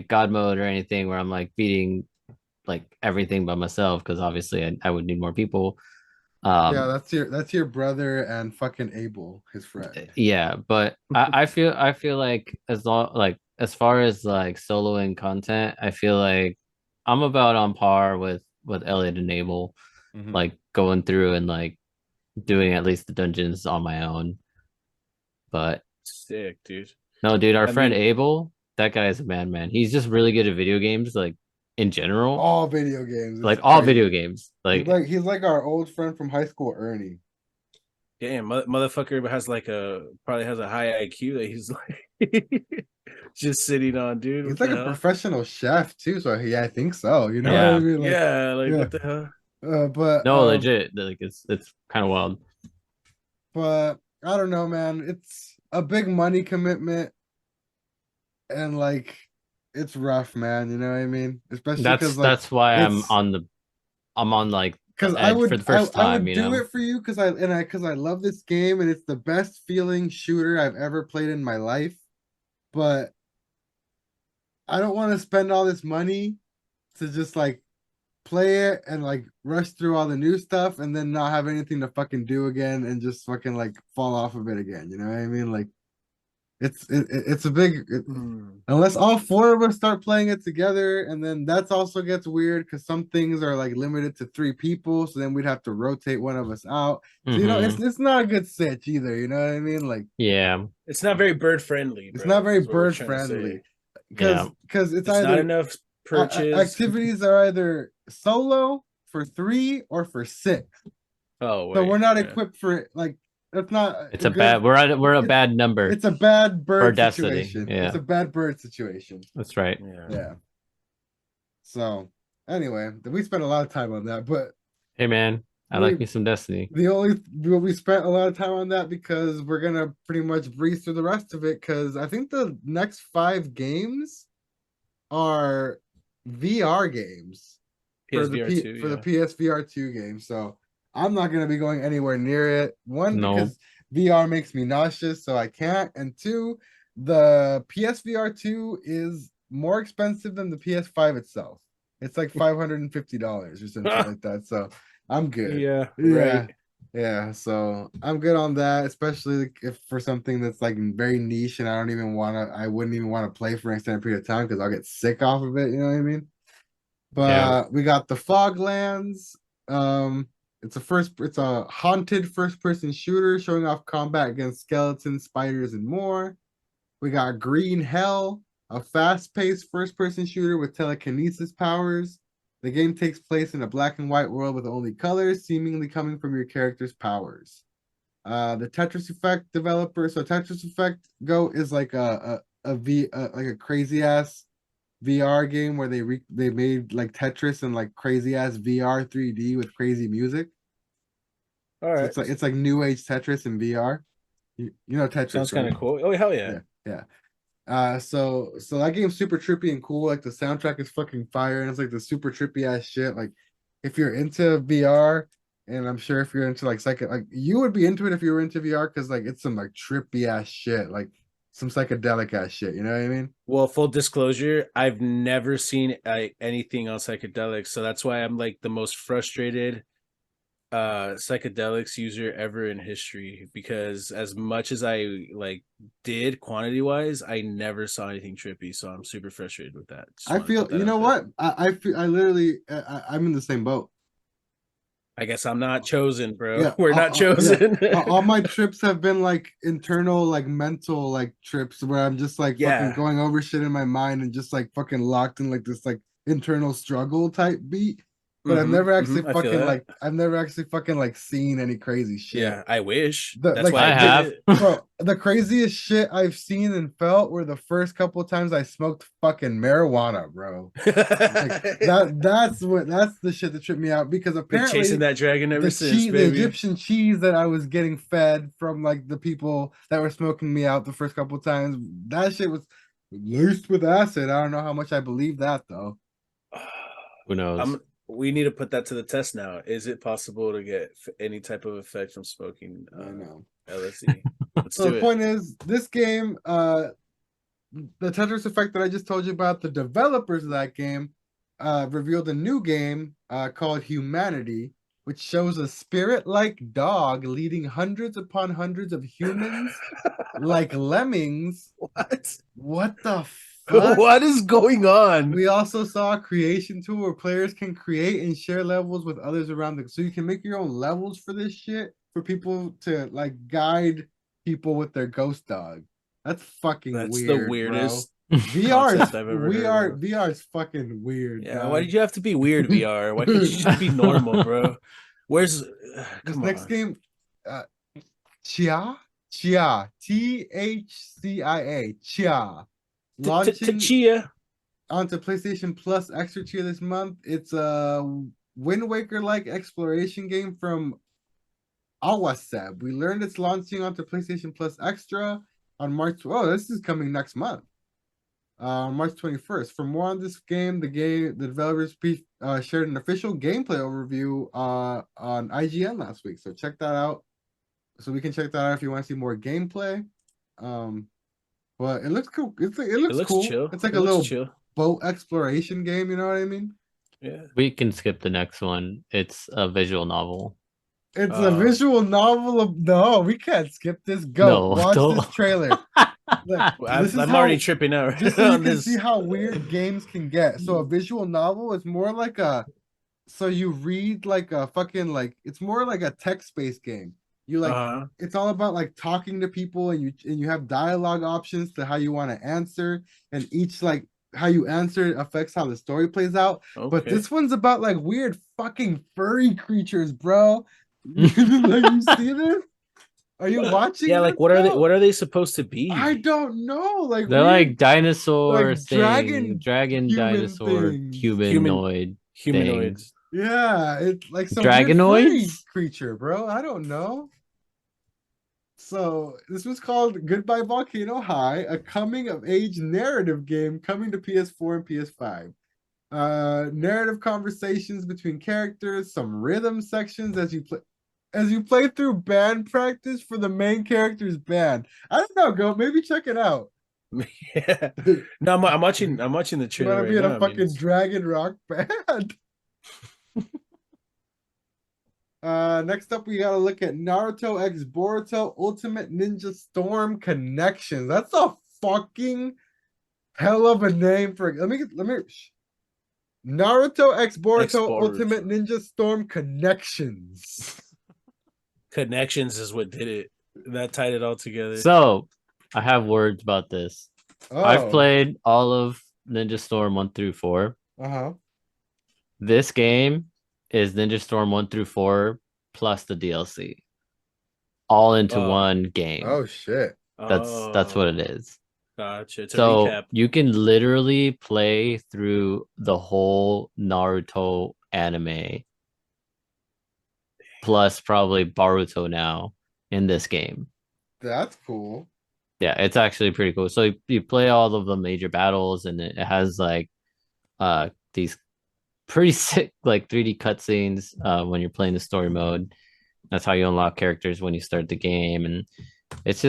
Speaker 2: God mode or anything where I'm like beating like everything by myself because obviously I would need more people.
Speaker 1: Yeah,
Speaker 2: Um,
Speaker 1: that's your brother and fucking Abel, his friend.
Speaker 2: yeah, but I feel like as far as like soloing content, I feel like I'm about on par with Elliot and Abel,
Speaker 1: Mhm.
Speaker 2: like going through and like doing at least the dungeons on my own. But
Speaker 3: Sick, dude.
Speaker 2: no, dude, our
Speaker 3: I
Speaker 2: friend
Speaker 3: mean,
Speaker 2: Abel, that guy is a madman. He's just really good at video games, like in general,
Speaker 1: All video games. It's
Speaker 2: like all video
Speaker 1: crazy.
Speaker 2: games. Like
Speaker 1: He's like our old friend from high school, Ernie.
Speaker 3: damn, motherfucker has like probably has a high IQ that he's like just sitting on, dude.
Speaker 1: He's
Speaker 3: What
Speaker 1: like
Speaker 3: the
Speaker 1: a
Speaker 3: hell?
Speaker 1: professional chef too, so I think so. You know what I
Speaker 2: yeah,
Speaker 1: mean? Like,
Speaker 3: Yeah, like
Speaker 1: yeah.
Speaker 3: what the hell?
Speaker 1: But
Speaker 2: no, legit. Like it's kind of wild.
Speaker 1: I don't know, man. It's a big money commitment, and like it's rough, man. You know what I mean? Especially because like
Speaker 2: That's why
Speaker 1: it's
Speaker 2: I'm on like
Speaker 1: because
Speaker 2: the edge for the first
Speaker 1: I
Speaker 2: time,
Speaker 1: would
Speaker 2: you
Speaker 1: do
Speaker 2: know.
Speaker 1: it for you because I love this game and it's the best feeling shooter I've ever played in my life. But I don't want to spend all this money to just like play it and like rush through all the new stuff and then not have anything to fucking do again and just fucking like fall off of it again. You know what I mean? Like it's a unless all 4 of us start playing it together, and then that's also gets weird because some things are like limited to 3 people, so then we'd have to rotate one of us out. So
Speaker 2: Mm-hmm.
Speaker 1: it's not a good sitch either. You know what I mean? Like
Speaker 2: Yeah,
Speaker 3: It's not very bird friendly,
Speaker 1: it's not
Speaker 3: bro.
Speaker 1: very
Speaker 3: Is what we're
Speaker 1: bird
Speaker 3: trying to say.
Speaker 1: friendly
Speaker 2: yeah.
Speaker 1: because it's
Speaker 3: It's not
Speaker 1: either
Speaker 3: enough perches.
Speaker 1: activities are either solo for 3 or for 6.
Speaker 3: Oh
Speaker 1: So we're
Speaker 3: wait,
Speaker 1: not
Speaker 3: yeah.
Speaker 1: equipped for it. Like that's not
Speaker 2: It's
Speaker 1: a
Speaker 2: a bad.
Speaker 1: good.
Speaker 2: We're a
Speaker 1: It's
Speaker 2: bad number
Speaker 1: it's a bad
Speaker 2: for
Speaker 1: bird
Speaker 2: Destiny.
Speaker 1: situation. It's
Speaker 2: Yeah,
Speaker 1: a bad bird situation.
Speaker 2: that's right.
Speaker 3: Yeah.
Speaker 1: Yeah. So anyway, we spent a lot of time on that, but
Speaker 2: Hey man, I
Speaker 1: we
Speaker 2: like me some Destiny.
Speaker 1: we spent a lot of time on that because we're gonna pretty much breeze through the rest of it because I think the next 5 games are VR games
Speaker 3: PSVR 2,
Speaker 1: for the
Speaker 3: yeah.
Speaker 1: PSVR 2 game. So I'm not gonna be going anywhere near it. One,
Speaker 2: No,
Speaker 1: because VR makes me nauseous, so I can't. And two, the PSVR 2 is more expensive than the PS5 itself. It's like $550 or something like that. So I'm good.
Speaker 3: Yeah,
Speaker 1: Yeah.
Speaker 3: right.
Speaker 1: Yeah, so I'm good on that, especially if for something that's like very niche and I wouldn't even want to play for an extended period of time because I'll get sick off of it, you know what I mean?
Speaker 2: yeah.
Speaker 1: But we got the Foglands. It's a haunted first-person shooter showing off combat against skeletons, spiders, and more. We got Green Hell, a fast-paced first-person shooter with telekinesis powers. The game takes place in a black and white world with only colors seemingly coming from your character's powers. The Tetris Effect developer, so Tetris Effect Go is like like a crazy ass VR game where they made like Tetris and like crazy ass VR 3D with crazy music.
Speaker 3: All
Speaker 1: So
Speaker 3: right.
Speaker 1: it's like new age Tetris in VR. You know
Speaker 3: Sounds
Speaker 1: Tetris,
Speaker 3: kind
Speaker 1: right?
Speaker 3: of cool. Oh hell yeah.
Speaker 1: Yeah, yeah. So that game's super trippy and cool. Like the soundtrack is fucking fire, and it's like the super trippy ass shit. Like if you're into VR, and I'm sure if you're into like you would be into it if you were into VR because like it's some like trippy ass shit. Like some psychedelic ass shit. You know what I mean?
Speaker 3: Well, full disclosure, I've never seen anything on psychedelics, so that's why I'm like the most frustrated psychedelics user ever in history, because as much as I like did quantity wise, I never saw anything trippy, so I'm super frustrated with that. Just
Speaker 1: I
Speaker 3: want to put
Speaker 1: feel,
Speaker 3: that
Speaker 1: you
Speaker 3: out
Speaker 1: know
Speaker 3: there.
Speaker 1: what? I feel, I literally, I'm in the same boat.
Speaker 3: I guess I'm not chosen, bro.
Speaker 1: Yeah,
Speaker 3: We're not
Speaker 1: yeah.
Speaker 3: chosen.
Speaker 1: All my trips have been like internal, like mental, like trips where I'm just like fucking
Speaker 3: Yeah.
Speaker 1: going over shit in my mind and just like fucking locked in like this like internal struggle type beat. But
Speaker 3: I feel that.
Speaker 1: I've never actually fucking like seen any crazy shit.
Speaker 3: Yeah, I wish.
Speaker 1: The
Speaker 3: That's
Speaker 1: like
Speaker 3: why I
Speaker 2: I
Speaker 3: did
Speaker 2: have.
Speaker 3: it.
Speaker 1: bro, the craziest shit I've seen and felt were the first couple times I smoked fucking marijuana, bro. Like that's the shit that tripped me out because
Speaker 3: Been chasing
Speaker 1: apparently
Speaker 3: that dragon ever since,
Speaker 1: the
Speaker 3: baby.
Speaker 1: Egyptian cheese that I was getting fed from like the people that were smoking me out the first couple times, that shit was laced with acid. I don't know how much I believe that though.
Speaker 2: Who knows?
Speaker 3: We need to put that to the test now. Is it possible to get any type of effect from smoking
Speaker 1: I know.
Speaker 3: LSD? Let's
Speaker 1: So
Speaker 3: do
Speaker 1: the
Speaker 3: it.
Speaker 1: point is, this game, the Tetris effect that I just told you about, the developers of that game revealed a new game called Humanity, which shows a spirit-like dog leading hundreds upon hundreds of humans like lemmings.
Speaker 3: What?
Speaker 1: What the fuck?
Speaker 3: What is going on?
Speaker 1: We also saw a creation tool where players can create and share levels with others around the, so you can make your own levels for this shit for people to like guide people with their ghost dog. That's fucking
Speaker 3: That's the
Speaker 1: weird, bro.
Speaker 3: weirdest
Speaker 1: VR
Speaker 3: concept I've ever heard of.
Speaker 1: VR is fucking weird.
Speaker 3: Yeah,
Speaker 1: dog.
Speaker 3: why did you have to be weird, VR? Why can't you just be normal, bro? Where's
Speaker 1: This
Speaker 3: come
Speaker 1: next
Speaker 3: on.
Speaker 1: game, Chia, THCIA, Chia, launching
Speaker 3: Chia.
Speaker 1: onto PlayStation Plus Extra Tier this month. It's a Wind Waker like exploration game from Awaseb. We learned it's launching onto PlayStation Plus Extra on March. Oh, this is coming next month, March 21st. For more on this game, the developers shared an official gameplay overview on IGN last week. So check that out. So we can check that out if you want to see more gameplay. But it looks cool. It looks cool.
Speaker 3: Chill.
Speaker 1: It's like
Speaker 3: it
Speaker 1: a little
Speaker 3: chill.
Speaker 1: boat exploration game. You know what I mean?
Speaker 3: Yeah.
Speaker 2: We can skip the next one. It's a visual novel.
Speaker 1: It's a visual novel of no. We can't skip this. Go
Speaker 2: No,
Speaker 1: watch
Speaker 2: don't.
Speaker 1: this trailer.
Speaker 3: I'm already tripping out.
Speaker 1: Just so you
Speaker 3: on
Speaker 1: can
Speaker 3: this.
Speaker 1: see how weird games can get. So a visual novel is more like a. So you read like a fucking like it's more like a text-based game. You like it's all about like talking to people and you have dialogue options to how you want to answer, and each like how you answer affects how the story plays out.
Speaker 3: Okay.
Speaker 1: But this one's about like weird fucking furry creatures, bro. Like, you see this? Are you watching?
Speaker 3: Yeah, like what are they? What are they supposed to be?
Speaker 1: I don't know. Like
Speaker 2: they're like dinosaur
Speaker 1: like
Speaker 2: dragon
Speaker 1: human
Speaker 2: dinosaur
Speaker 1: things.
Speaker 2: humanoid
Speaker 3: humanoids.
Speaker 1: Yeah, it's like some
Speaker 2: Dragonoids?
Speaker 1: weird furry creature, bro. I don't know. So this was called Goodbye Volcano High, a coming of age narrative game coming to PS4 and PS5. Narrative conversations between characters, some rhythm sections as you play through band practice for the main character's band. I don't know, go maybe check it out.
Speaker 3: Yeah. No, I'm watching the trailer.
Speaker 1: Wanna be in a fucking dragon rock band. Next up, we gotta look at Naruto X Boruto Ultimate Ninja Storm Connections. That's a fucking hell of a name for. Let me. Naruto X Boruto Ultimate Ninja Storm Connections.
Speaker 3: Connections is what did it. That tied it all together.
Speaker 2: So, I have words about this.
Speaker 1: Oh.
Speaker 2: I've played all of Ninja Storm 1 through 4. This game is Ninja Storm 1 through 4 plus the DLC. All into one game.
Speaker 1: Oh shit.
Speaker 2: That's what it is.
Speaker 3: Gotcha. It's
Speaker 2: so
Speaker 3: a recap.
Speaker 2: You can literally play through the whole Naruto anime plus probably Boruto now in this game.
Speaker 1: That's cool.
Speaker 2: Yeah, it's actually pretty cool. So you play all of the major battles, and it has like these pretty sick like 3D cutscenes when you're playing the story mode. That's how you unlock characters when you start the game, and it's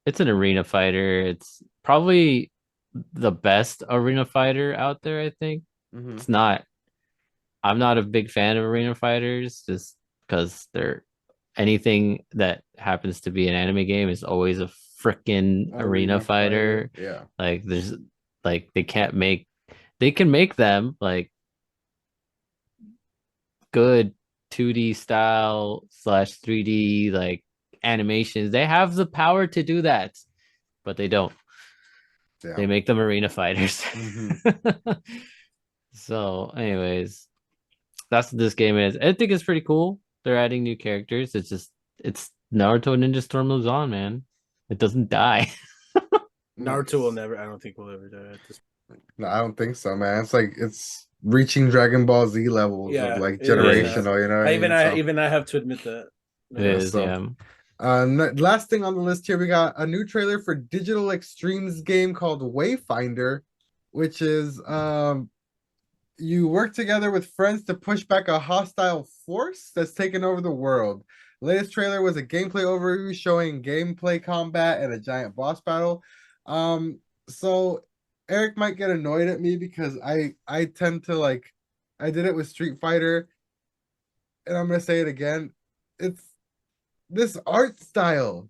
Speaker 2: it's an arena fighter. It's probably the best arena fighter out there, I think.
Speaker 1: Mhm.
Speaker 2: It's not I'm not a big fan of arena fighters just because they're anything that happens to be an anime game is always a freaking arena fighter.
Speaker 1: Yeah.
Speaker 2: Like there's like they can make them like good 2D style slash 3D like animations. They have the power to do that, but they don't.
Speaker 1: Yeah.
Speaker 2: They make them arena fighters.
Speaker 1: Mhm.
Speaker 2: So, anyways, that's what this game is. I think it's pretty cool. They're adding new characters. It's Naruto Ninja Storm moves on, man. It doesn't die.
Speaker 3: Naruto will never. I don't think will ever die at this.
Speaker 1: No, I don't think so, man. It's like it's reaching Dragon Ball Z levels
Speaker 3: Yeah,
Speaker 1: of like
Speaker 3: it is.
Speaker 1: generational, you know. What I mean? So,
Speaker 3: Even I have to admit that.
Speaker 2: It is,
Speaker 1: so-
Speaker 2: yeah.
Speaker 1: last thing on the list here, we got a new trailer for Digital Extremes game called Wayfinder, which is you work together with friends to push back a hostile force that's taken over the world. Latest trailer was a gameplay overview showing gameplay combat and a giant boss battle. So Eric might get annoyed at me because I tend to like I did it with Street Fighter, and I'm gonna say it again. It's this art style.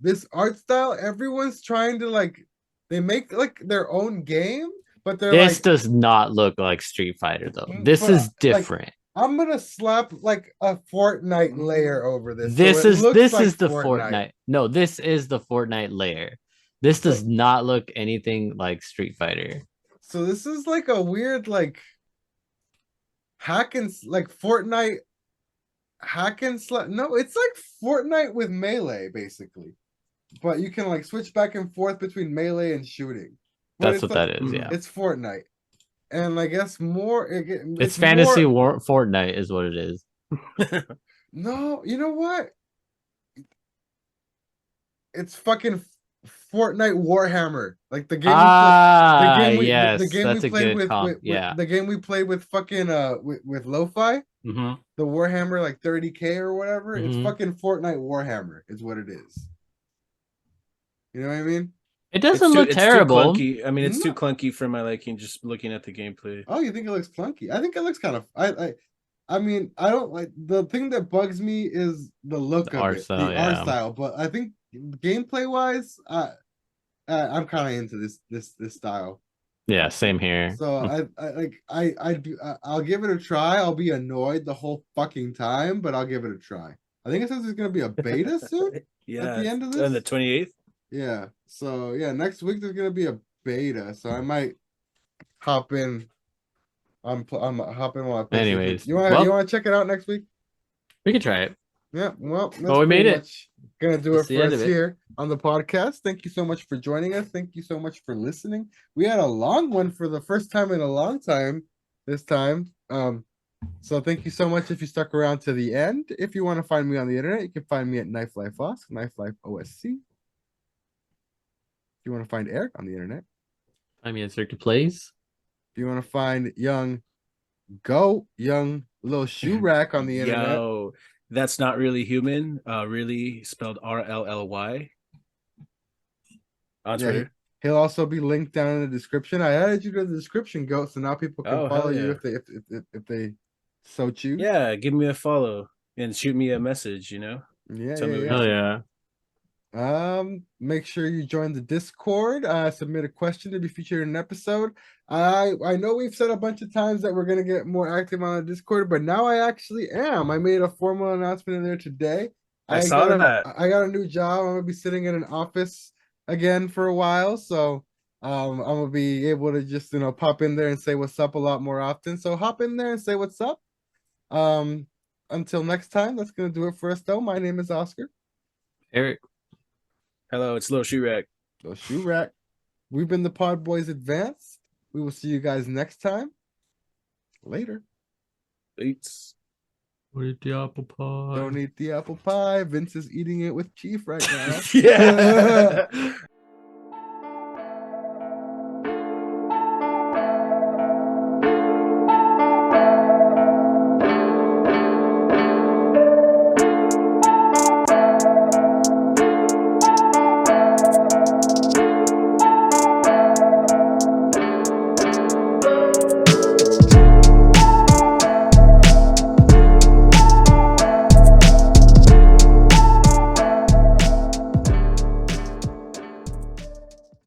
Speaker 1: Everyone's trying to like they make like their own game, but they're
Speaker 2: This
Speaker 1: like
Speaker 2: does not look like Street Fighter though. This
Speaker 1: but,
Speaker 2: is
Speaker 1: like,
Speaker 2: different.
Speaker 1: I'm gonna slap like a Fortnite layer over this.
Speaker 2: This
Speaker 1: so it
Speaker 2: is
Speaker 1: looks
Speaker 2: this
Speaker 1: like
Speaker 2: is the Fortnite. No, this is the Fortnite layer. This
Speaker 1: So-
Speaker 2: does not look anything like Street Fighter.
Speaker 1: So this is like a weird like like Fortnite hack and slap. No, it's like Fortnite with melee basically, but you can like switch back and forth between melee and shooting. But
Speaker 2: That's
Speaker 1: it's
Speaker 2: what
Speaker 1: like,
Speaker 2: that is, yeah.
Speaker 1: It's Fortnite, and I guess more.
Speaker 2: It's fantasy
Speaker 1: more,
Speaker 2: Fortnite is what it is.
Speaker 1: No, you know what? It's fucking Fortnite Warhammer, like the game.
Speaker 2: Yes,
Speaker 1: the game
Speaker 2: that's
Speaker 1: we
Speaker 2: a
Speaker 1: played
Speaker 2: good
Speaker 1: with,
Speaker 2: comp. Yeah.
Speaker 1: the game we played with fucking with Lo-Fi,
Speaker 2: Mm-hmm.
Speaker 1: the Warhammer like 30K or whatever. It's
Speaker 2: Mhm.
Speaker 1: fucking Fortnite Warhammer is what it is. You know what I mean?
Speaker 2: It doesn't look terrible.
Speaker 3: Too clunky. I mean, it's too
Speaker 1: No.
Speaker 3: clunky for my liking. Just looking at the gameplay.
Speaker 1: Oh, you think it looks clunky? I think it looks kind of. I mean, I don't like the thing that bugs me is the look
Speaker 2: The
Speaker 1: of
Speaker 2: art
Speaker 1: it,
Speaker 2: style,
Speaker 1: the
Speaker 2: yeah.
Speaker 1: art style. But I think gameplay wise, I'm kind of into this style.
Speaker 2: Yeah, same here.
Speaker 1: So I'll give it a try. I'll be annoyed the whole fucking time, but I'll give it a try. I think it says there's gonna be a beta soon.
Speaker 3: Yeah,
Speaker 1: at the end of this?
Speaker 3: on the 28th.
Speaker 1: Yeah. So yeah, next week there's gonna be a beta. So I might hop in. I'm hopping while I play.
Speaker 2: Anyways,
Speaker 1: you
Speaker 2: well-
Speaker 1: want to check it out next week?
Speaker 2: We can try it.
Speaker 1: Yeah, well, that's
Speaker 2: we made
Speaker 1: pretty
Speaker 2: it.
Speaker 1: much gonna do
Speaker 2: That's
Speaker 1: it
Speaker 2: the
Speaker 1: for
Speaker 2: end
Speaker 1: us
Speaker 2: of it.
Speaker 1: here on the podcast. Thank you so much for joining us. Thank you so much for listening. We had a long one for the first time in a long time this time. So thank you so much if you stuck around to the end. If you want to find me on the internet, you can find me at Knife Life Osc, Knife Life OSC. If you want to find Eric on the internet,
Speaker 2: I mean, Circuit Plays.
Speaker 1: if you want to find young little shoe rack on the internet.
Speaker 3: Yo, that's not really human. Really spelled RLLY. On
Speaker 1: Yeah,
Speaker 3: Twitter.
Speaker 1: He'll also be linked down in the description. I added you to the description, Goat, so now people can
Speaker 3: Oh, hell
Speaker 1: follow you
Speaker 3: yeah.
Speaker 1: if they so choose.
Speaker 3: Yeah, give me a follow and shoot me a message.
Speaker 1: Yeah,
Speaker 3: Tell me
Speaker 1: yeah,
Speaker 3: what
Speaker 1: yeah.
Speaker 2: Oh yeah.
Speaker 1: Make sure you join the Discord. Submit a question to be featured in an episode. I know we've said a bunch of times that we're gonna get more active on the Discord, but now I actually am. I made a formal announcement in there today.
Speaker 3: I saw that.
Speaker 1: I got a new job. I'm gonna be sitting in an office again for a while, so I'm gonna be able to just pop in there and say what's up a lot more often. So hop in there and say what's up. Until next time, that's gonna do it for us though. My name is Oscar.
Speaker 2: Eric.
Speaker 3: Hello, it's Lil Shoe Rack.
Speaker 1: So shoe rack. We've been the PodBoyz Advance. We will see you guys next time. Later.
Speaker 3: Eats.
Speaker 2: What is the apple pie?
Speaker 1: Don't eat the apple pie. Vince is eating it with chief right now.
Speaker 3: Yeah.